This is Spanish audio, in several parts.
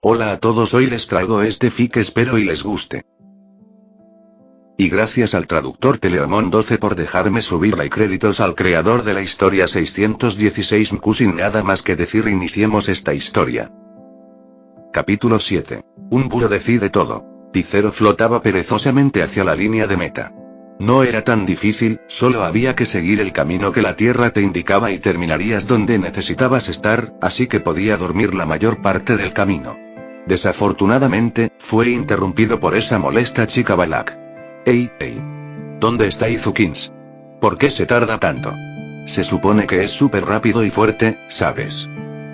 Hola a todos, hoy les traigo este fic, espero y les guste. Y gracias al traductor Teleomon 12 por dejarme subirla y créditos al creador de la historia 616 Mku. Sin nada más que decir, iniciemos esta historia. Capítulo 7. Un búho decide todo. Ticero flotaba perezosamente hacia la línea de meta. No era tan difícil, solo había que seguir el camino que la tierra te indicaba y terminarías donde necesitabas estar, así que podía dormir la mayor parte del camino. Desafortunadamente, fue interrumpido por esa molesta chica Balak. ¡Ey! ¿Dónde está Izukins? ¿Por qué se tarda tanto? Se supone que es súper rápido y fuerte, ¿sabes?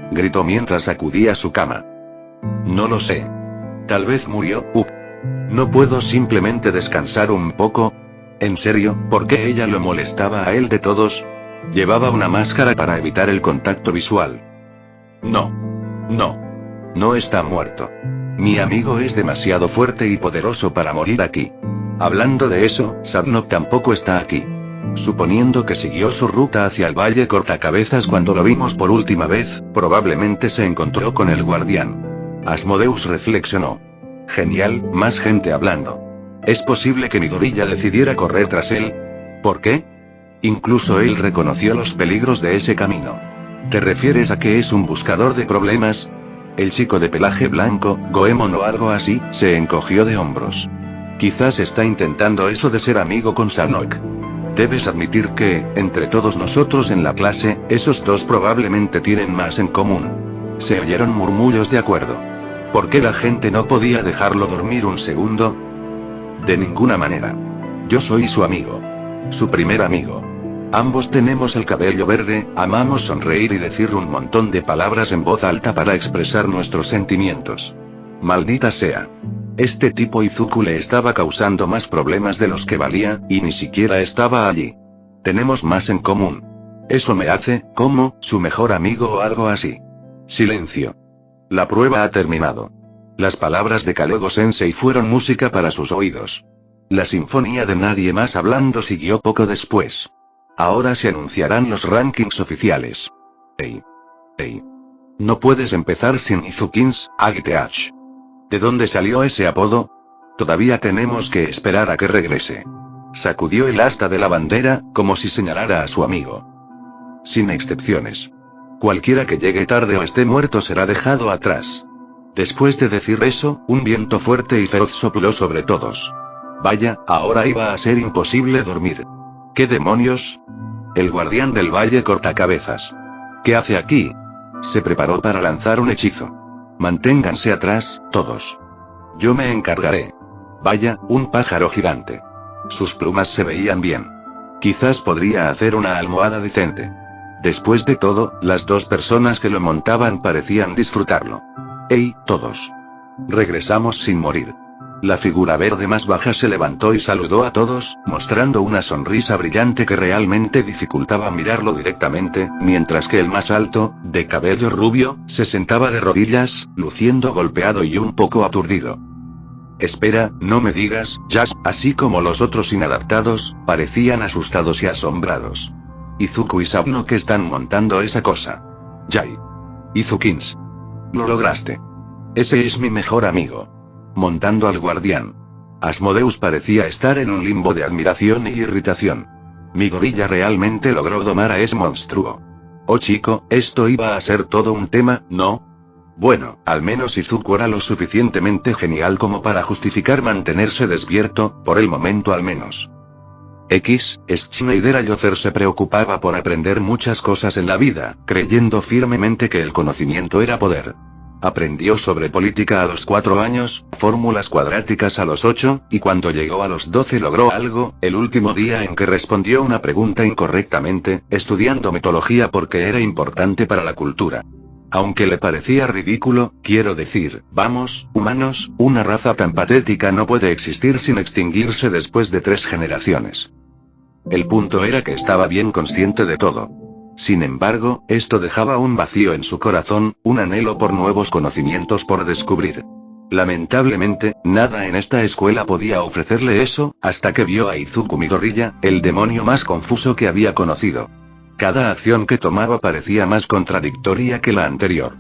Gritó mientras acudía a su cama. No lo sé. Tal vez murió. ¿No puedo simplemente descansar un poco? ¿En serio, por qué ella lo molestaba a él de todos? Llevaba una máscara para evitar el contacto visual. No está muerto. Mi amigo es demasiado fuerte y poderoso para morir aquí. Hablando de eso, Sabnok tampoco está aquí. Suponiendo que siguió su ruta hacia el Valle Cortacabezas cuando lo vimos por última vez, probablemente se encontró con el guardián. Asmodeus reflexionó. Genial, más gente hablando. ¿Es posible que Midoriya decidiera correr tras él? ¿Por qué? Incluso él reconoció los peligros de ese camino. ¿Te refieres a que es un buscador de problemas? El chico de pelaje blanco, Goemon o algo así, se encogió de hombros. Quizás está intentando eso de ser amigo con Sabnok. Debes admitir que, entre todos nosotros en la clase, esos dos probablemente tienen más en común. Se oyeron murmullos de acuerdo. ¿Por qué la gente no podía dejarlo dormir un segundo? De ninguna manera. Yo soy su amigo. Su primer amigo. Ambos tenemos el cabello verde, amamos sonreír y decir un montón de palabras en voz alta para expresar nuestros sentimientos. Maldita sea. Este tipo Izuku le estaba causando más problemas de los que valía, y ni siquiera estaba allí. Tenemos más en común. Eso me hace, como, su mejor amigo o algo así. Silencio. La prueba ha terminado. Las palabras de Kalego-sensei fueron música para sus oídos. La sinfonía de nadie más hablando siguió poco después. Ahora se anunciarán los rankings oficiales. Ey. No puedes empezar sin Izukins, Agiteach. ¿De dónde salió ese apodo? Todavía tenemos que esperar a que regrese. Sacudió el asta de la bandera, como si señalara a su amigo. Sin excepciones. Cualquiera que llegue tarde o esté muerto será dejado atrás. Después de decir eso, un viento fuerte y feroz sopló sobre todos. Vaya, ahora iba a ser imposible dormir. ¿Qué demonios? El guardián del Valle Cortacabezas. ¿Qué hace aquí? Se preparó para lanzar un hechizo. Manténganse atrás, todos. Yo me encargaré. Vaya, un pájaro gigante. Sus plumas se veían bien. Quizás podría hacer una almohada decente. Después de todo, las dos personas que lo montaban parecían disfrutarlo. ¡Ey, todos! Regresamos sin morir. La figura verde más baja se levantó y saludó a todos, mostrando una sonrisa brillante que realmente dificultaba mirarlo directamente, mientras que el más alto, de cabello rubio, se sentaba de rodillas, luciendo golpeado y un poco aturdido. Espera, no me digas, Jasp, así como los otros inadaptados, parecían asustados y asombrados. Izuku y Sabnok que están montando esa cosa. Yay. Izukins. Lo lograste. Ese es mi mejor amigo. Montando al guardián. Asmodeus parecía estar en un limbo de admiración e irritación. Midoriya realmente logró domar a ese monstruo. Oh chico, esto iba a ser todo un tema, ¿no? Bueno, al menos Izuku era lo suficientemente genial como para justificar mantenerse despierto, por el momento al menos. Schneider Ayocer se preocupaba por aprender muchas cosas en la vida, creyendo firmemente que el conocimiento era poder. Aprendió sobre política a los 4 años, fórmulas cuadráticas a los 8, y cuando llegó a los 12 logró algo, el último día en que respondió una pregunta incorrectamente, estudiando mitología porque era importante para la cultura. Aunque le parecía ridículo, quiero decir, vamos, humanos, una raza tan patética no puede existir sin extinguirse después de 3 generaciones. El punto era que estaba bien consciente de todo. Sin embargo, esto dejaba un vacío en su corazón, un anhelo por nuevos conocimientos por descubrir. Lamentablemente, nada en esta escuela podía ofrecerle eso, hasta que vio a Izuku Midoriya, el demonio más confuso que había conocido. Cada acción que tomaba parecía más contradictoria que la anterior.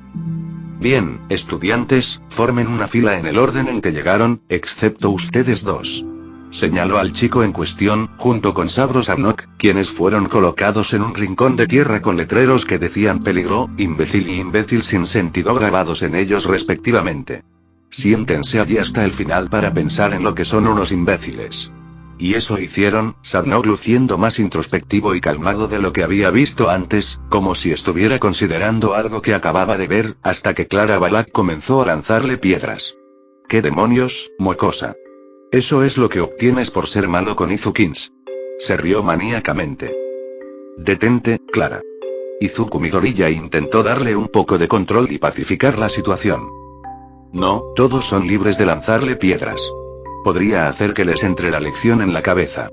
Bien, estudiantes, formen una fila en el orden en que llegaron, excepto ustedes dos. Señaló al chico en cuestión, junto con Sabro Sabnok, quienes fueron colocados en un rincón de tierra con letreros que decían peligro, imbécil y imbécil sin sentido grabados en ellos respectivamente. Siéntense allí hasta el final para pensar en lo que son unos imbéciles. Y eso hicieron, Sabnok luciendo más introspectivo y calmado de lo que había visto antes, como si estuviera considerando algo que acababa de ver, hasta que Clara Balak comenzó a lanzarle piedras. ¿Qué demonios, mocosa? Eso es lo que obtienes por ser malo con Izukins. Se rió maníacamente. Detente, Clara. Izuku Midoriya intentó darle un poco de control y pacificar la situación. No, todos son libres de lanzarle piedras. Podría hacer que les entre la lección en la cabeza.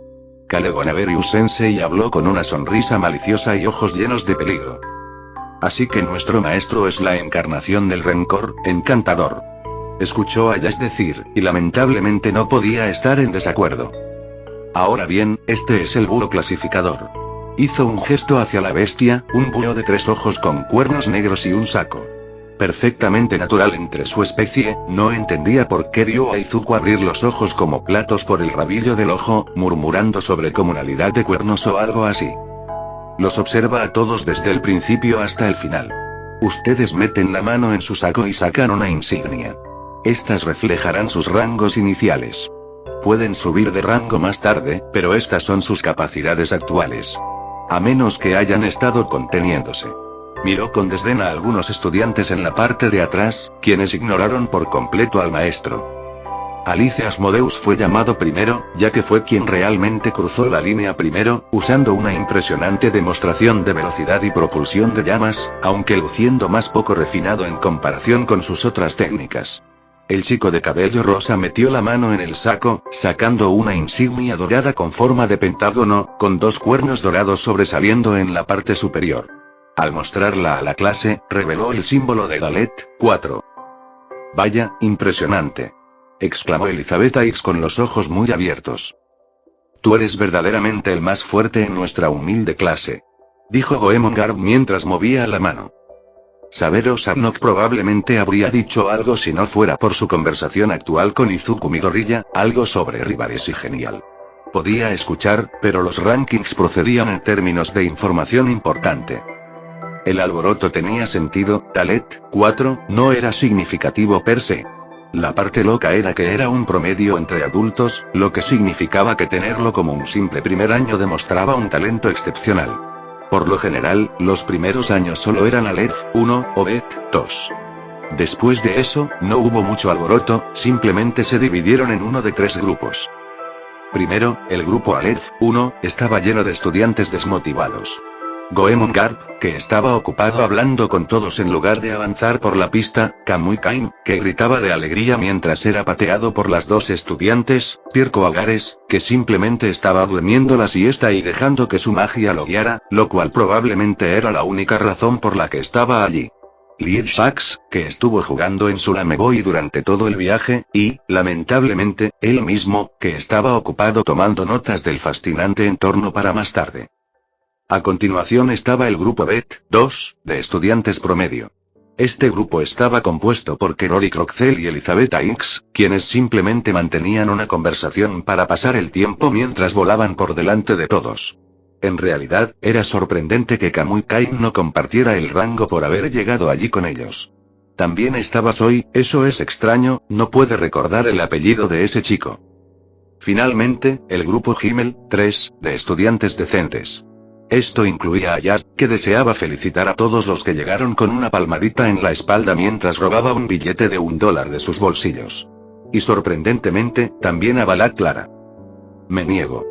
Kalegonaberius Sensei habló con una sonrisa maliciosa y ojos llenos de peligro. Así que nuestro maestro es la encarnación del rencor, encantador. Escuchó a Yash decir, y lamentablemente no podía estar en desacuerdo. Ahora bien, este es el búho clasificador. Hizo un gesto hacia la bestia, un búho de 3 ojos con cuernos negros y un saco. Perfectamente natural entre su especie, no entendía por qué vio a Izuku abrir los ojos como platos por el rabillo del ojo, murmurando sobre comunalidad de cuernos o algo así. Los observa a todos desde el principio hasta el final. Ustedes meten la mano en su saco y sacan una insignia. Estas reflejarán sus rangos iniciales. Pueden subir de rango más tarde, pero estas son sus capacidades actuales. A menos que hayan estado conteniéndose. Miró con desdén a algunos estudiantes en la parte de atrás, quienes ignoraron por completo al maestro. Alice Asmodeus fue llamado primero, ya que fue quien realmente cruzó la línea primero, usando una impresionante demostración de velocidad y propulsión de llamas, aunque luciendo más poco refinado en comparación con sus otras técnicas. El chico de cabello rosa metió la mano en el saco, sacando una insignia dorada con forma de pentágono, con 2 cuernos dorados sobresaliendo en la parte superior. Al mostrarla a la clase, reveló el símbolo de Galet, 4. Vaya, impresionante. Exclamó Elizabeth X con los ojos muy abiertos. Tú eres verdaderamente el más fuerte en nuestra humilde clase. Dijo Goemon Garb mientras movía la mano. Sabero Sabnok probablemente habría dicho algo si no fuera por su conversación actual con Izuku Midoriya, algo sobre rivales y genial. Podía escuchar, pero los rankings procedían en términos de información importante. El alboroto tenía sentido, Galet, 4, no era significativo per se. La parte loca era que era un promedio entre adultos, lo que significaba que tenerlo como un simple primer año demostraba un talento excepcional. Por lo general, los primeros años solo eran Aleph 1, o Bet 2. Después de eso, no hubo mucho alboroto, simplemente se dividieron en uno de 3 grupos. Primero, el grupo Aleph 1, estaba lleno de estudiantes desmotivados. Goemon Garb, que estaba ocupado hablando con todos en lugar de avanzar por la pista, Kamui Kain, que gritaba de alegría mientras era pateado por las 2 estudiantes, Pirko Agares, que simplemente estaba durmiendo la siesta y dejando que su magia lo guiara, lo cual probablemente era la única razón por la que estaba allí. Liet Shax, que estuvo jugando en su Game Boy durante todo el viaje, y, lamentablemente, él mismo, que estaba ocupado tomando notas del fascinante entorno para más tarde. A continuación estaba el grupo Bet 2, de estudiantes promedio. Este grupo estaba compuesto por Kerori Croxel y Elizabeth X, quienes simplemente mantenían una conversación para pasar el tiempo mientras volaban por delante de todos. En realidad, era sorprendente que Kamui Kain no compartiera el rango por haber llegado allí con ellos. También estaba Soy, eso es extraño, no puede recordar el apellido de ese chico. Finalmente, el grupo Himmel 3, de estudiantes decentes. Esto incluía a Yas, que deseaba felicitar a todos los que llegaron con una palmadita en la espalda mientras robaba un billete de $1 de sus bolsillos. Y sorprendentemente, también a Balak Clara. Me niego.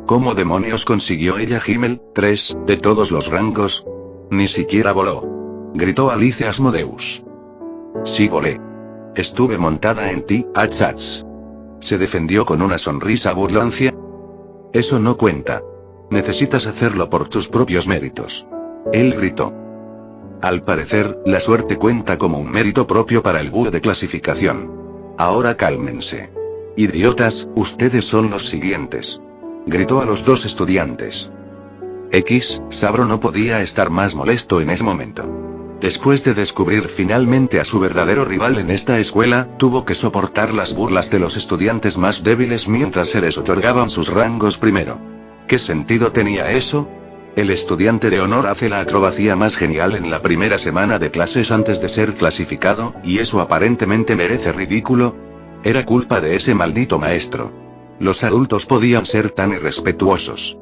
¿Cómo demonios consiguió ella Himmel 3, de todos los rangos? Ni siquiera voló. Gritó Alice Asmodeus. Sí volé. Estuve montada en ti, Achats. Se defendió con una sonrisa burlancia. Eso no cuenta. Necesitas hacerlo por tus propios méritos. Él gritó. Al parecer, la suerte cuenta como un mérito propio para el búho de clasificación. Ahora cálmense. Idiotas, ustedes son los siguientes. Gritó a los 2 estudiantes. Sabro no podía estar más molesto en ese momento. Después de descubrir finalmente a su verdadero rival en esta escuela, tuvo que soportar las burlas de los estudiantes más débiles mientras se les otorgaban sus rangos primero. ¿Qué sentido tenía eso? El estudiante de honor hace la acrobacia más genial en la primera semana de clases antes de ser clasificado, y eso aparentemente merece ridículo. Era culpa de ese maldito maestro. Los adultos podían ser tan irrespetuosos.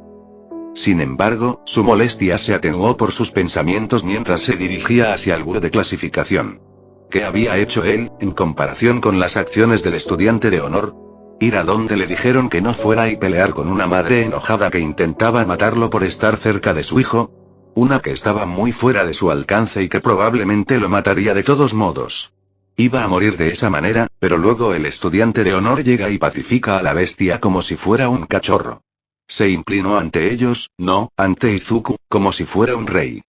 Sin embargo, su molestia se atenuó por sus pensamientos mientras se dirigía hacia el búho de clasificación. ¿Qué había hecho él, en comparación con las acciones del estudiante de honor? Ir a donde le dijeron que no fuera y pelear con una madre enojada que intentaba matarlo por estar cerca de su hijo. Una que estaba muy fuera de su alcance y que probablemente lo mataría de todos modos. Iba a morir de esa manera, pero luego el estudiante de honor llega y pacifica a la bestia como si fuera un cachorro. Se inclinó ante ellos, no, ante Izuku, como si fuera un rey.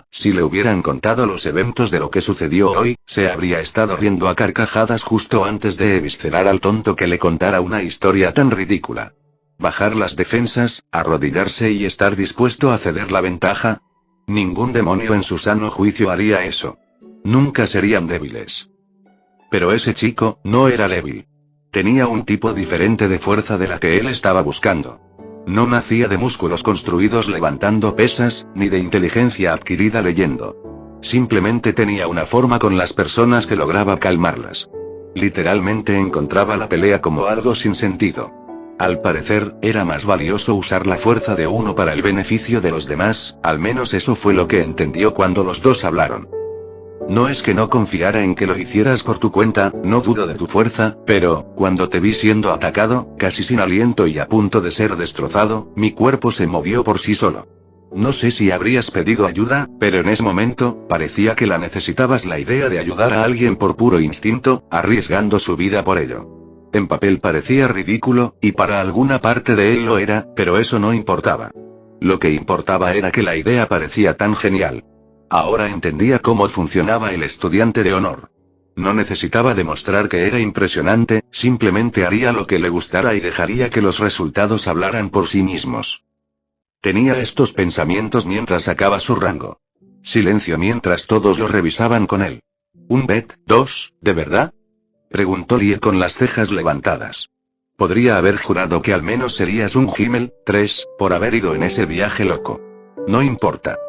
Si le hubieran contado los eventos de lo que sucedió hoy, se habría estado riendo a carcajadas justo antes de eviscerar al tonto que le contara una historia tan ridícula. Bajar las defensas, arrodillarse y estar dispuesto a ceder la ventaja. Ningún demonio en su sano juicio haría eso. Nunca serían débiles. Pero ese chico, no era débil. Tenía un tipo diferente de fuerza de la que él estaba buscando. No nacía de músculos construidos levantando pesas, ni de inteligencia adquirida leyendo. Simplemente tenía una forma con las personas que lograba calmarlas. Literalmente encontraba la pelea como algo sin sentido. Al parecer, era más valioso usar la fuerza de uno para el beneficio de los demás, al menos eso fue lo que entendió cuando los dos hablaron. No es que no confiara en que lo hicieras por tu cuenta, no dudo de tu fuerza, pero, cuando te vi siendo atacado, casi sin aliento y a punto de ser destrozado, mi cuerpo se movió por sí solo. No sé si habrías pedido ayuda, pero en ese momento, parecía que la necesitabas. La idea de ayudar a alguien por puro instinto, arriesgando su vida por ello. En papel parecía ridículo, y para alguna parte de él lo era, pero eso no importaba. Lo que importaba era que la idea parecía tan genial. Ahora entendía cómo funcionaba el estudiante de honor. No necesitaba demostrar que era impresionante, simplemente haría lo que le gustara y dejaría que los resultados hablaran por sí mismos. Tenía estos pensamientos mientras sacaba su rango. Silencio mientras todos lo revisaban con él. ¿Un Bet 2, de verdad? Preguntó Lie con las cejas levantadas. Podría haber jurado que al menos serías un Himmel 3, por haber ido en ese viaje loco. No importa.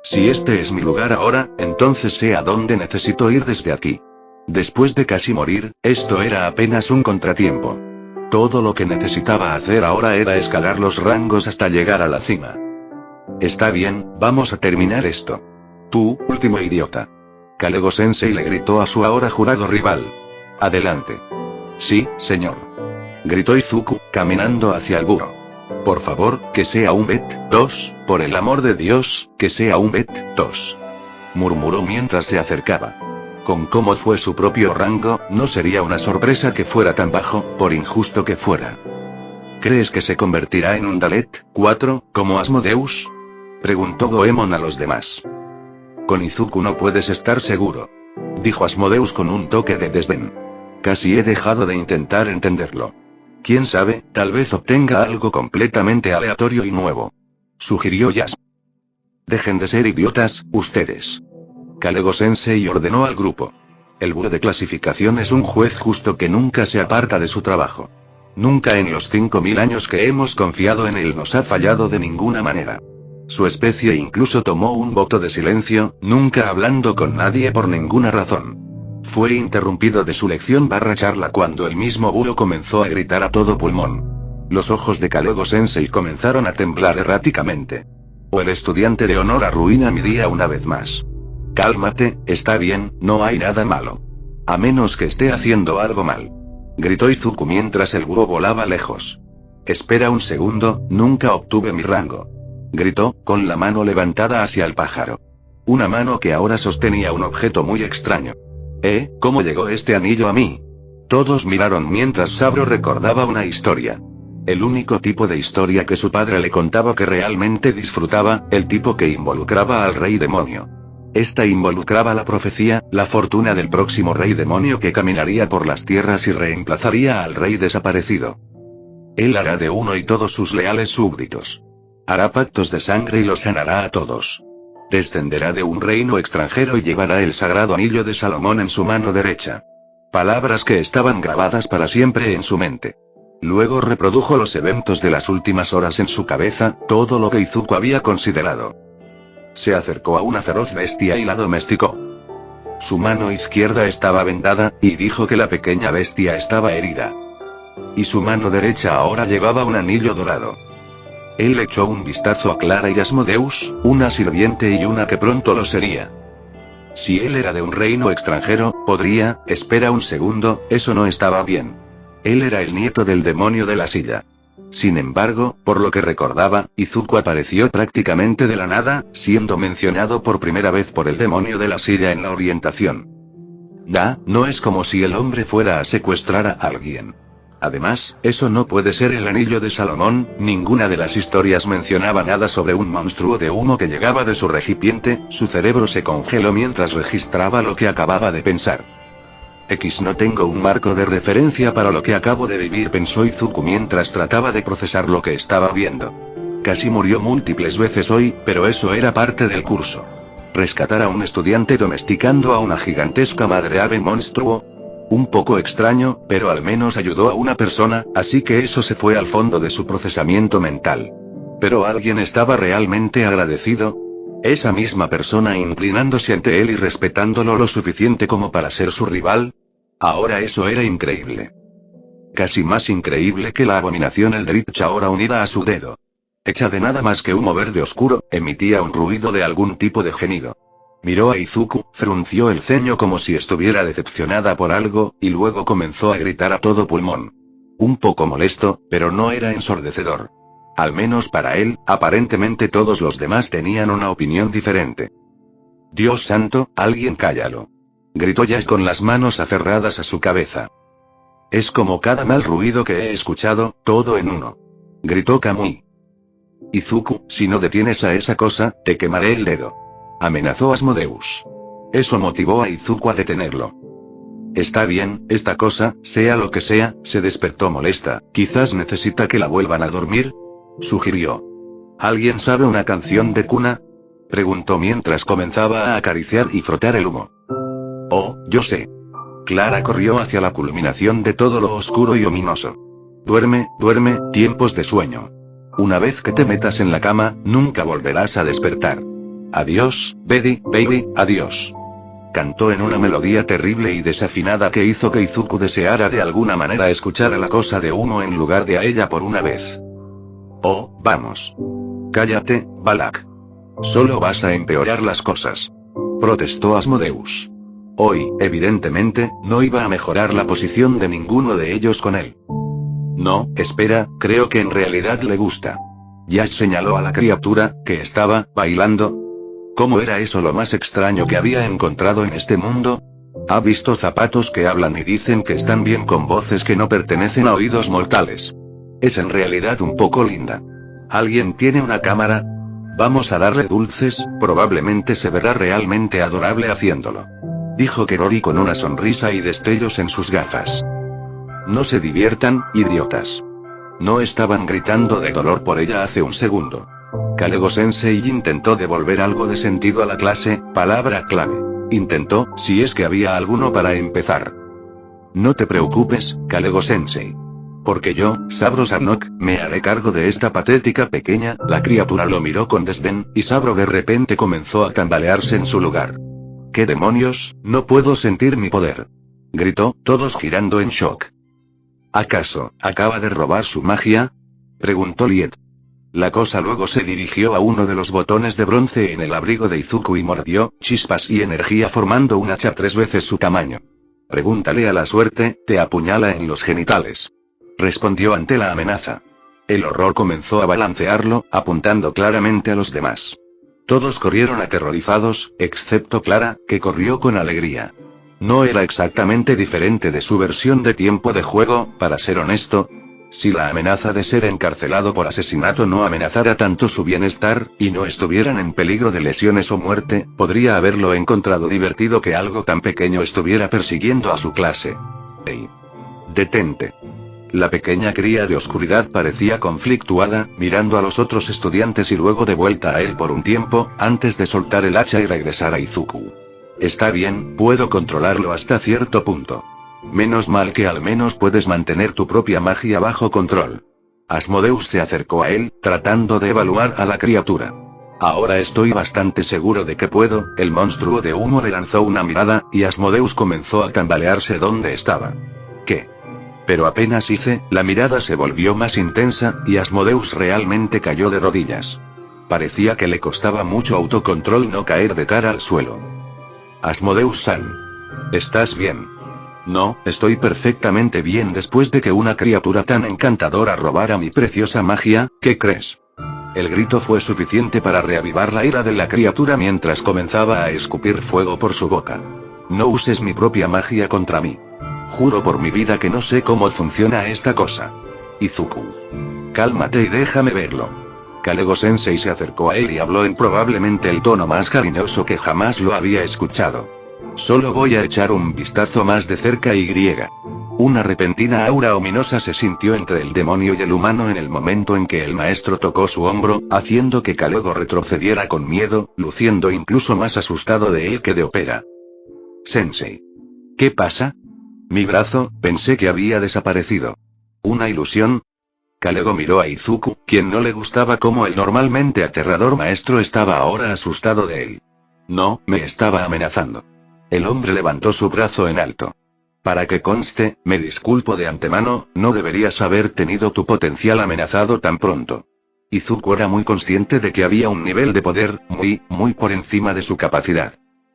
Si este es mi lugar ahora, entonces sé a dónde necesito ir desde aquí. Después de casi morir, esto era apenas un contratiempo. Todo lo que necesitaba hacer ahora era escalar los rangos hasta llegar a la cima. Está bien, vamos a terminar esto. Tú, último idiota. Kalego-sensei le gritó a su ahora jurado rival. Adelante. Sí, señor. Gritó Izuku, caminando hacia el búho. Por favor, que sea un Bet 2, por el amor de Dios, que sea un Bet 2. Murmuró mientras se acercaba. Con cómo fue su propio rango, no sería una sorpresa que fuera tan bajo, por injusto que fuera. ¿Crees que se convertirá en un Dalet 4, como Asmodeus? Preguntó Goemon a los demás. Con Izuku no puedes estar seguro. Dijo Asmodeus con un toque de desdén. Casi he dejado de intentar entenderlo. Quién sabe, tal vez obtenga algo completamente aleatorio y nuevo. Sugirió Yas. Dejen de ser idiotas, ustedes. Kalego-sensei ordenó al grupo. El búho de clasificación es un juez justo que nunca se aparta de su trabajo. Nunca en los 5000 años que hemos confiado en él nos ha fallado de ninguna manera. Su especie incluso tomó un voto de silencio, nunca hablando con nadie por ninguna razón. Fue interrumpido de su lección / charla cuando el mismo búho comenzó a gritar a todo pulmón. Los ojos de Kalego-sensei comenzaron a temblar erráticamente. O el estudiante de honor arruina mi día una vez más. Cálmate, está bien, no hay nada malo. A menos que esté haciendo algo mal. Gritó Izuku mientras el búho volaba lejos. Espera un segundo, nunca obtuve mi rango. Gritó, con la mano levantada hacia el pájaro. Una mano que ahora sostenía un objeto muy extraño. ¿Cómo llegó este anillo a mí? Todos miraron mientras Sabro recordaba una historia. El único tipo de historia que su padre le contaba que realmente disfrutaba, el tipo que involucraba al rey demonio. Esta involucraba la profecía, la fortuna del próximo rey demonio que caminaría por las tierras y reemplazaría al rey desaparecido. Él hará de uno y todos sus leales súbditos. Hará pactos de sangre y los sanará a todos. Descenderá de un reino extranjero y llevará el sagrado anillo de Salomón en su mano derecha. Palabras que estaban grabadas para siempre en su mente. Luego reprodujo los eventos de las últimas horas en su cabeza, todo lo que Izuku había considerado. Se acercó a una feroz bestia y la domesticó. Su mano izquierda estaba vendada, y dijo que la pequeña bestia estaba herida. Y su mano derecha ahora llevaba un anillo dorado. Él echó un vistazo a Clara y Asmodeus, una sirviente y una que pronto lo sería. Si él era de un reino extranjero, podría, espera un segundo, eso no estaba bien. Él era el nieto del demonio de la silla. Sin embargo, por lo que recordaba, Izuku apareció prácticamente de la nada, siendo mencionado por primera vez por el demonio de la silla en la orientación. No es como si el hombre fuera a secuestrar a alguien. Además, eso no puede ser el anillo de Salomón, ninguna de las historias mencionaba nada sobre un monstruo de humo que llegaba de su recipiente, su cerebro se congeló mientras registraba lo que acababa de pensar. No tengo un marco de referencia para lo que acabo de vivir, pensó Izuku mientras trataba de procesar lo que estaba viendo. Casi murió múltiples veces hoy, pero eso era parte del curso. Rescatar a un estudiante domesticando a una gigantesca madre ave monstruo. Un poco extraño, pero al menos ayudó a una persona, así que eso se fue al fondo de su procesamiento mental. Pero ¿alguien estaba realmente agradecido? ¿Esa misma persona inclinándose ante él y respetándolo lo suficiente como para ser su rival? Ahora eso era increíble. Casi más increíble que la abominación Eldritch ahora unida a su dedo. Hecha de nada más que humo verde oscuro, emitía un ruido de algún tipo de gemido. Miró a Izuku, frunció el ceño como si estuviera decepcionada por algo, y luego comenzó a gritar a todo pulmón. Un poco molesto, pero no era ensordecedor. Al menos para él, aparentemente todos los demás tenían una opinión diferente. Dios santo, alguien cállalo. Gritó Jazz con las manos aferradas a su cabeza. Es como cada mal ruido que he escuchado, todo en uno. Gritó Kamui. Izuku, si no detienes a esa cosa, te quemaré el dedo. Amenazó Asmodeus. Eso motivó a Izuku a detenerlo. Está bien, esta cosa, sea lo que sea, se despertó molesta, quizás necesita que la vuelvan a dormir, sugirió. ¿Alguien sabe una canción de cuna? Preguntó mientras comenzaba a acariciar y frotar el humo. Oh, yo sé. Clara corrió hacia la culminación de todo lo oscuro y ominoso. Duerme, duerme, tiempos de sueño. Una vez que te metas en la cama, nunca volverás a despertar. Adiós, baby, adiós. Cantó en una melodía terrible y desafinada que hizo que Izuku deseara de alguna manera escuchar a la cosa de humo en lugar de a ella por una vez. Oh, vamos. Cállate, Balak. Solo vas a empeorar las cosas. Protestó Asmodeus. Hoy, evidentemente, no iba a mejorar la posición de ninguno de ellos con él. No, espera, creo que en realidad le gusta. Yash señaló a la criatura, que estaba, bailando. ¿Cómo era eso lo más extraño que había encontrado en este mundo? Ha visto zapatos que hablan y dicen que están bien con voces que no pertenecen a oídos mortales. Es en realidad un poco linda. ¿Alguien tiene una cámara? Vamos a darle dulces, probablemente se verá realmente adorable haciéndolo. Dijo Kerori con una sonrisa y destellos en sus gafas. No se diviertan, idiotas. No estaban gritando de dolor por ella hace un segundo. Kalego-sensei intentó devolver algo de sentido a la clase, palabra clave. Intentó, si es que había alguno para empezar. No te preocupes, Kalego-sensei. Porque yo, Sabro Sanok, me haré cargo de esta patética pequeña. La criatura lo miró con desdén, y Sabro de repente comenzó a tambalearse en su lugar. ¿Qué demonios? No puedo sentir mi poder. Gritó, todos girando en shock. ¿Acaso, acaba de robar su magia? Preguntó Liet. La cosa luego se dirigió a uno de los botones de bronce en el abrigo de Izuku y mordió, chispas y energía formando un hacha 3 veces su tamaño. Pregúntale a la suerte, te apuñala en los genitales. Respondió ante la amenaza. El horror comenzó a balancearlo, apuntando claramente a los demás. Todos corrieron aterrorizados, excepto Clara, que corrió con alegría. No era exactamente diferente de su versión de tiempo de juego, para ser honesto. Si la amenaza de ser encarcelado por asesinato no amenazara tanto su bienestar, y no estuvieran en peligro de lesiones o muerte, podría haberlo encontrado divertido que algo tan pequeño estuviera persiguiendo a su clase. ¡Ey! Detente. La pequeña cría de oscuridad parecía conflictuada, mirando a los otros estudiantes y luego de vuelta a él por un tiempo, antes de soltar el hacha y regresar a Izuku. Está bien, puedo controlarlo hasta cierto punto. Menos mal que al menos puedes mantener tu propia magia bajo control. Asmodeus se acercó a él, tratando de evaluar a la criatura. Ahora estoy bastante seguro de que puedo. El monstruo de humo le lanzó una mirada, y Asmodeus comenzó a tambalearse donde estaba. ¿Qué? Pero apenas hice, la mirada se volvió más intensa, y Asmodeus realmente cayó de rodillas. Parecía que le costaba mucho autocontrol no caer de cara al suelo. Asmodeus-san. ¿Estás bien? No, estoy perfectamente bien después de que una criatura tan encantadora robara mi preciosa magia. ¿Qué crees? El grito fue suficiente para reavivar la ira de la criatura mientras comenzaba a escupir fuego por su boca. No uses mi propia magia contra mí. Juro por mi vida que no sé cómo funciona esta cosa. Izuku. Cálmate y déjame verlo. Kalego-sensei se acercó a él y habló en probablemente el tono más cariñoso que jamás lo había escuchado. Solo voy a echar un vistazo más de cerca y griega. Una repentina aura ominosa se sintió entre el demonio y el humano en el momento en que el maestro tocó su hombro, haciendo que Kalego retrocediera con miedo, luciendo incluso más asustado de él que de Opera. Sensei. ¿Qué pasa? Mi brazo, pensé que había desaparecido. ¿Una ilusión? Kalego miró a Izuku, quien no le gustaba cómo el normalmente aterrador maestro estaba ahora asustado de él. No, me estaba amenazando. El hombre levantó su brazo en alto. Para que conste, me disculpo de antemano, no deberías haber tenido tu potencial amenazado tan pronto. Izuku era muy consciente de que había un nivel de poder, muy por encima de su capacidad.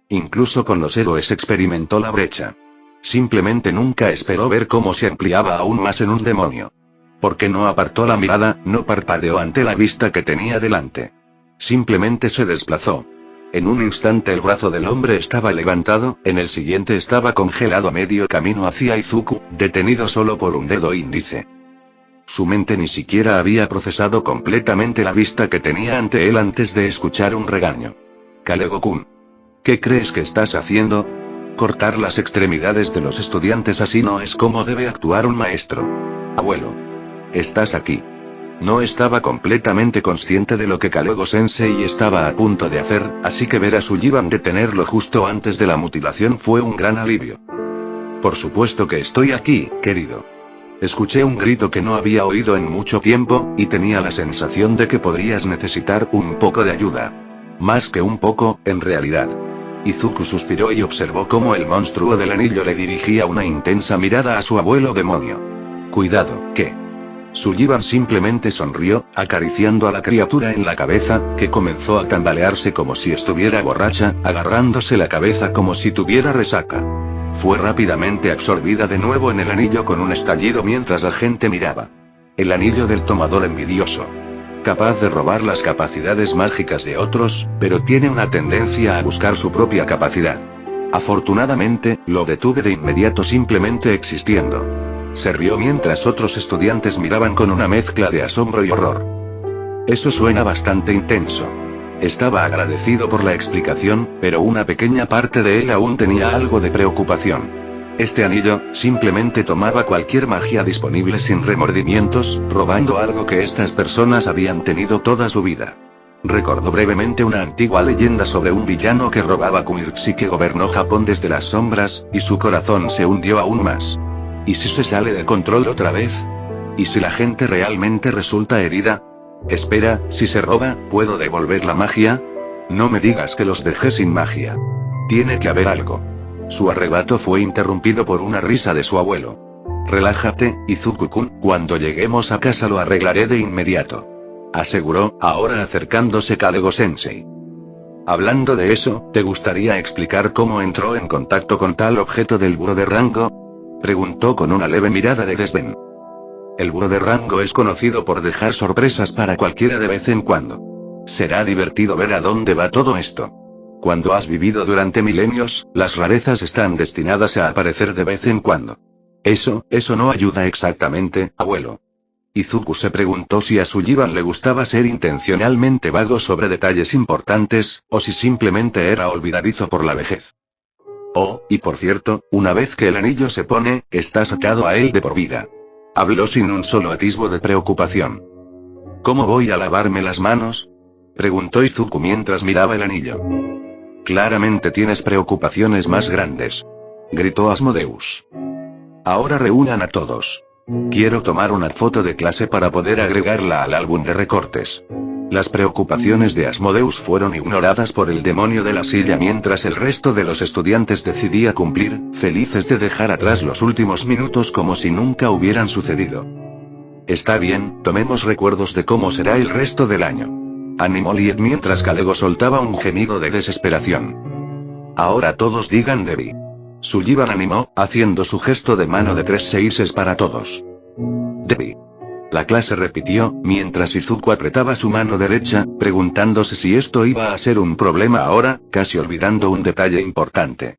Incluso con los héroes experimentó la brecha. Simplemente nunca esperó ver cómo se ampliaba aún más en un demonio. Porque no apartó la mirada, no parpadeó ante la vista que tenía delante. Simplemente se desplazó. En un instante el brazo del hombre estaba levantado, en el siguiente estaba congelado a medio camino hacia Izuku, detenido solo por un dedo índice. Su mente ni siquiera había procesado completamente la vista que tenía ante él antes de escuchar un regaño. Kalego-kun. ¿Qué crees que estás haciendo? Cortar las extremidades de los estudiantes así no es como debe actuar un maestro. Abuelo. Estás aquí. No estaba completamente consciente de lo que Kalego-sensei estaba a punto de hacer, así que ver a Sullivan detenerlo justo antes de la mutilación fue un gran alivio. Por supuesto que estoy aquí, querido. Escuché un grito que no había oído en mucho tiempo, y tenía la sensación de que podrías necesitar un poco de ayuda. Más que un poco, en realidad. Izuku suspiró y observó cómo el monstruo del anillo le dirigía una intensa mirada a su abuelo demonio. Cuidado, ¿qué? Sullivan simplemente sonrió, acariciando a la criatura en la cabeza, que comenzó a tambalearse como si estuviera borracha, agarrándose la cabeza como si tuviera resaca. Fue rápidamente absorbida de nuevo en el anillo con un estallido mientras la gente miraba. El anillo del tomador envidioso. Capaz de robar las capacidades mágicas de otros, pero tiene una tendencia a buscar su propia capacidad. Afortunadamente, lo detuve de inmediato simplemente existiendo. Se rió mientras otros estudiantes miraban con una mezcla de asombro y horror. Eso suena bastante intenso. Estaba agradecido por la explicación, pero una pequeña parte de él aún tenía algo de preocupación. Este anillo, simplemente tomaba cualquier magia disponible sin remordimientos, robando algo que estas personas habían tenido toda su vida. Recordó brevemente una antigua leyenda sobre un villano que robaba Kumirtsi que gobernó Japón desde las sombras, y su corazón se hundió aún más. ¿Y si se sale de control otra vez? ¿Y si la gente realmente resulta herida? Espera, si se roba, ¿puedo devolver la magia? No me digas que los dejé sin magia. Tiene que haber algo. Su arrebato fue interrumpido por una risa de su abuelo. Relájate, Izuku-kun, cuando lleguemos a casa lo arreglaré de inmediato. Aseguró, ahora acercándose Kalego-sensei. Hablando de eso, ¿te gustaría explicar cómo entró en contacto con tal objeto del buró de rango? Preguntó con una leve mirada de desdén. El buró de rango es conocido por dejar sorpresas para cualquiera de vez en cuando. Será divertido ver a dónde va todo esto. Cuando has vivido durante milenios, las rarezas están destinadas a aparecer de vez en cuando. Eso no ayuda exactamente, abuelo. Izuku se preguntó si a Sullivan le gustaba ser intencionalmente vago sobre detalles importantes, o si simplemente era olvidadizo por la vejez. Oh, y por cierto, una vez que el anillo se pone, estás atado a él de por vida. Habló sin un solo atisbo de preocupación. ¿Cómo voy a lavarme las manos? Preguntó Izuku mientras miraba el anillo. Claramente tienes preocupaciones más grandes, gritó Asmodeus. Ahora reúnan a todos. Quiero tomar una foto de clase para poder agregarla al álbum de recortes. Las preocupaciones de Asmodeus fueron ignoradas por el demonio de la silla mientras el resto de los estudiantes decidía cumplir, felices de dejar atrás los últimos minutos como si nunca hubieran sucedido. Está bien, tomemos recuerdos de cómo será el resto del año, animó Liet mientras Kalego soltaba un gemido de desesperación. Ahora todos digan Debbie. Sullivan animó, haciendo su gesto de mano de 3 seises para todos. Debbie. La clase repitió, mientras Izuku apretaba su mano derecha, preguntándose si esto iba a ser un problema ahora, casi olvidando un detalle importante.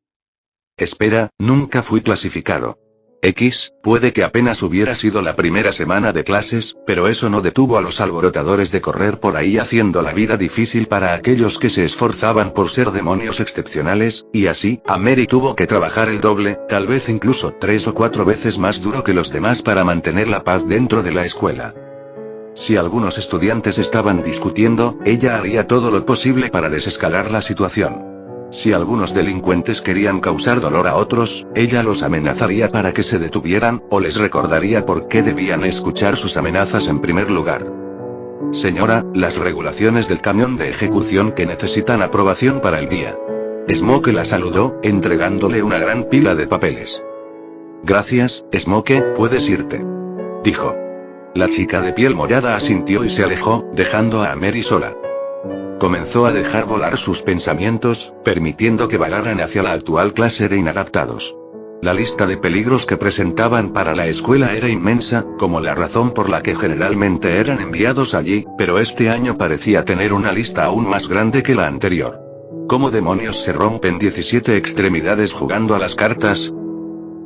Espera, nunca fui clasificado. Puede que apenas hubiera sido la primera semana de clases, pero eso no detuvo a los alborotadores de correr por ahí haciendo la vida difícil para aquellos que se esforzaban por ser demonios excepcionales, y así, Mary tuvo que trabajar el doble, tal vez incluso 3 o 4 veces más duro que los demás para mantener la paz dentro de la escuela. Si algunos estudiantes estaban discutiendo, ella haría todo lo posible para desescalar la situación. Si algunos delincuentes querían causar dolor a otros, ella los amenazaría para que se detuvieran, o les recordaría por qué debían escuchar sus amenazas en primer lugar. Señora, las regulaciones del camión de ejecución que necesitan aprobación para el día. Smoke la saludó, entregándole una gran pila de papeles. Gracias, Smoke, puedes irte, dijo. La chica de piel morada asintió y se alejó, dejando a Mary sola. Comenzó a dejar volar sus pensamientos, permitiendo que vagaran hacia la actual clase de inadaptados. La lista de peligros que presentaban para la escuela era inmensa, como la razón por la que generalmente eran enviados allí, pero este año parecía tener una lista aún más grande que la anterior. ¿Cómo demonios se rompen 17 extremidades jugando a las cartas?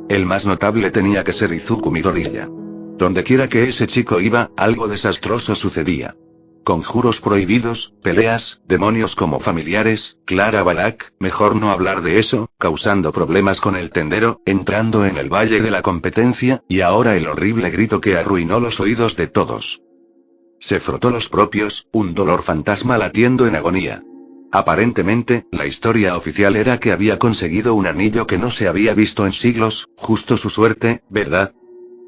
El más notable tenía que ser Izuku Midoriya. Dondequiera que ese chico iba, algo desastroso sucedía. Conjuros prohibidos, peleas, demonios como familiares, Clara Balak, mejor no hablar de eso, causando problemas con el tendero, entrando en el valle de la competencia, y ahora el horrible grito que arruinó los oídos de todos. Se frotó los propios, un dolor fantasma latiendo en agonía. Aparentemente, la historia oficial era que había conseguido un anillo que no se había visto en siglos, justo su suerte, ¿verdad?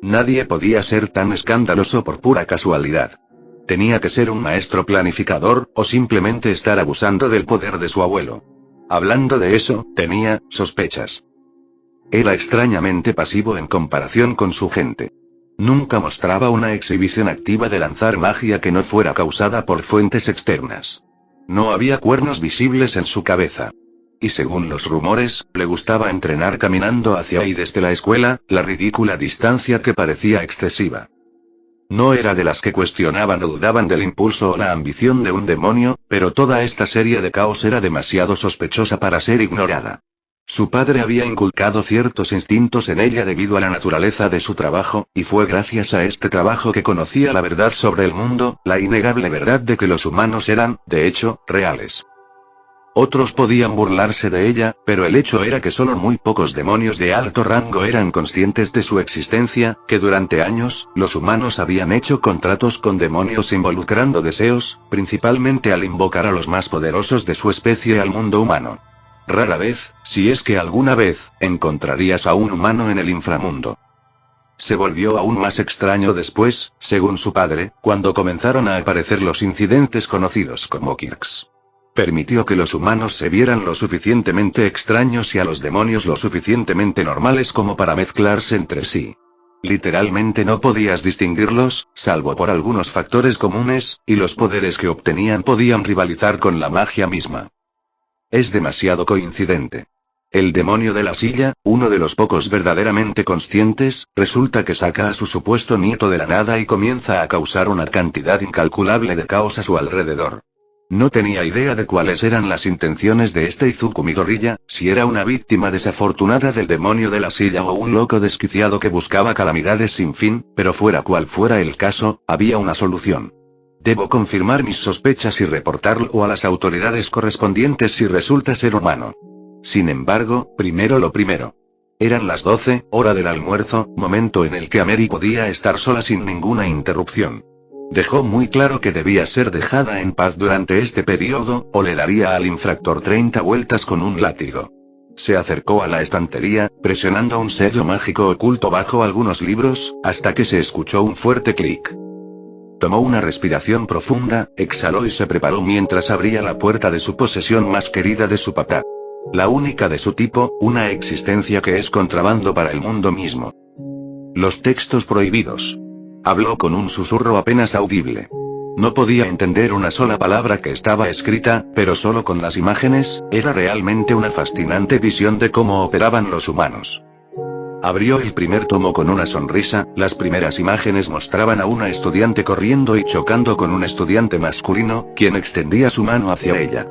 Nadie podía ser tan escandaloso por pura casualidad. Tenía que ser un maestro planificador, o simplemente estar abusando del poder de su abuelo. Hablando de eso, tenía sospechas. Era extrañamente pasivo en comparación con su gente. Nunca mostraba una exhibición activa de lanzar magia que no fuera causada por fuentes externas. No había cuernos visibles en su cabeza. Y según los rumores, le gustaba entrenar caminando hacia y desde la escuela, la ridícula distancia que parecía excesiva. No era de las que cuestionaban o dudaban del impulso o la ambición de un demonio, pero toda esta serie de caos era demasiado sospechosa para ser ignorada. Su padre había inculcado ciertos instintos en ella debido a la naturaleza de su trabajo, y fue gracias a este trabajo que conocía la verdad sobre el mundo, la innegable verdad de que los humanos eran, de hecho, reales. Otros podían burlarse de ella, pero el hecho era que solo muy pocos demonios de alto rango eran conscientes de su existencia, que durante años, los humanos habían hecho contratos con demonios involucrando deseos, principalmente al invocar a los más poderosos de su especie al mundo humano. Rara vez, si es que alguna vez, encontrarías a un humano en el inframundo. Se volvió aún más extraño después, según su padre, cuando comenzaron a aparecer los incidentes conocidos como Kirks. Permitió que los humanos se vieran lo suficientemente extraños y a los demonios lo suficientemente normales como para mezclarse entre sí. Literalmente no podías distinguirlos, salvo por algunos factores comunes, y los poderes que obtenían podían rivalizar con la magia misma. Es demasiado coincidente. El demonio de la silla, uno de los pocos verdaderamente conscientes, resulta que saca a su supuesto nieto de la nada y comienza a causar una cantidad incalculable de caos a su alrededor. No tenía idea de cuáles eran las intenciones de este Izuku Midoriya, si era una víctima desafortunada del demonio de la silla o un loco desquiciado que buscaba calamidades sin fin, pero fuera cual fuera el caso, había una solución. Debo confirmar mis sospechas y reportarlo a las autoridades correspondientes si resulta ser humano. Sin embargo, primero lo primero. Eran las 12, hora del almuerzo, momento en el que Mary podía estar sola sin ninguna interrupción. Dejó muy claro que debía ser dejada en paz durante este periodo, o le daría al infractor 30 vueltas con un látigo. Se acercó a la estantería, presionando un sello mágico oculto bajo algunos libros, hasta que se escuchó un fuerte clic. Tomó una respiración profunda, exhaló y se preparó mientras abría la puerta de su posesión más querida de su papá. La única de su tipo, una existencia que es contrabando para el mundo mismo. Los textos prohibidos. Habló con un susurro apenas audible. No podía entender una sola palabra que estaba escrita, pero solo con las imágenes, era realmente una fascinante visión de cómo operaban los humanos. Abrió el primer tomo con una sonrisa, las primeras imágenes mostraban a una estudiante corriendo y chocando con un estudiante masculino, quien extendía su mano hacia ella.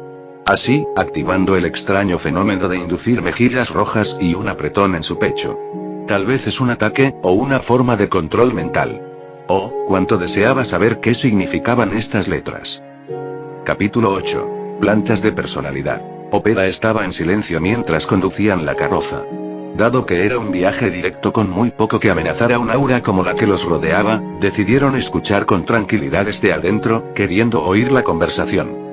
Así, activando el extraño fenómeno de inducir mejillas rojas y un apretón en su pecho. Tal vez es un ataque, o una forma de control mental. Oh, cuánto deseaba saber qué significaban estas letras. Capítulo 8. Plantas de personalidad. Opera estaba en silencio mientras conducían la carroza. Dado que era un viaje directo con muy poco que amenazara un aura como la que los rodeaba, decidieron escuchar con tranquilidad desde adentro, queriendo oír la conversación.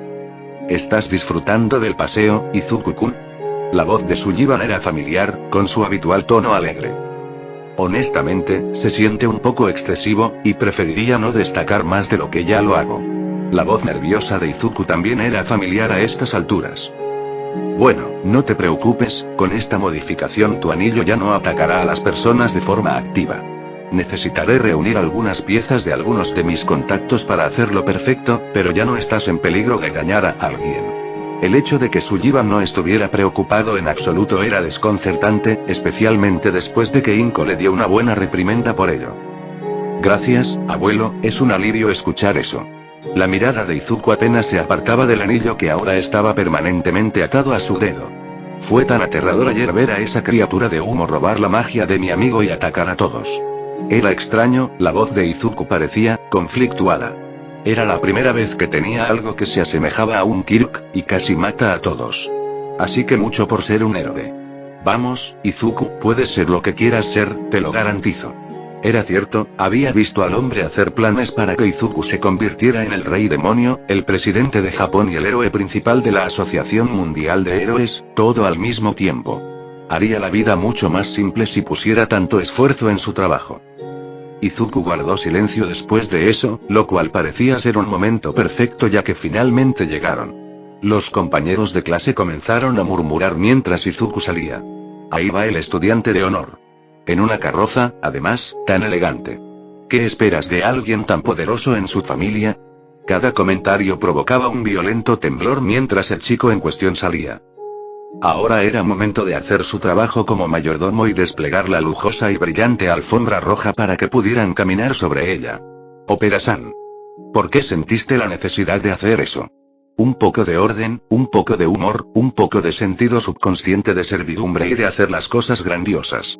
¿Estás disfrutando del paseo, Izuku-kun? La voz de Sullivan era familiar, con su habitual tono alegre. Honestamente, se siente un poco excesivo, y preferiría no destacar más de lo que ya lo hago. La voz nerviosa de Izuku también era familiar a estas alturas. Bueno, no te preocupes, con esta modificación tu anillo ya no atacará a las personas de forma activa. Necesitaré reunir algunas piezas de algunos de mis contactos para hacerlo perfecto, pero ya no estás en peligro de dañar a alguien. El hecho de que Sullivan no estuviera preocupado en absoluto era desconcertante, especialmente después de que Inko le dio una buena reprimenda por ello. Gracias, abuelo, es un alivio escuchar eso. La mirada de Izuku apenas se apartaba del anillo que ahora estaba permanentemente atado a su dedo. Fue tan aterrador ayer ver a esa criatura de humo robar la magia de mi amigo y atacar a todos. Era extraño, la voz de Izuku parecía conflictuada. Era la primera vez que tenía algo que se asemejaba a un Kirk, y casi mata a todos. Así que mucho por ser un héroe. Vamos, Izuku, puedes ser lo que quieras ser, te lo garantizo. Era cierto, había visto al hombre hacer planes para que Izuku se convirtiera en el rey demonio, el presidente de Japón y el héroe principal de la Asociación Mundial de Héroes, todo al mismo tiempo. Haría la vida mucho más simple si pusiera tanto esfuerzo en su trabajo. Izuku guardó silencio después de eso, lo cual parecía ser un momento perfecto ya que finalmente llegaron. Los compañeros de clase comenzaron a murmurar mientras Izuku salía. Ahí va el estudiante de honor. En una carroza, además, tan elegante. ¿Qué esperas de alguien tan poderoso en su familia? Cada comentario provocaba un violento temblor mientras el chico en cuestión salía. Ahora era momento de hacer su trabajo como mayordomo y desplegar la lujosa y brillante alfombra roja para que pudieran caminar sobre ella. Opera-san. ¿Por qué sentiste la necesidad de hacer eso? Un poco de orden, un poco de humor, un poco de sentido subconsciente de servidumbre y de hacer las cosas grandiosas.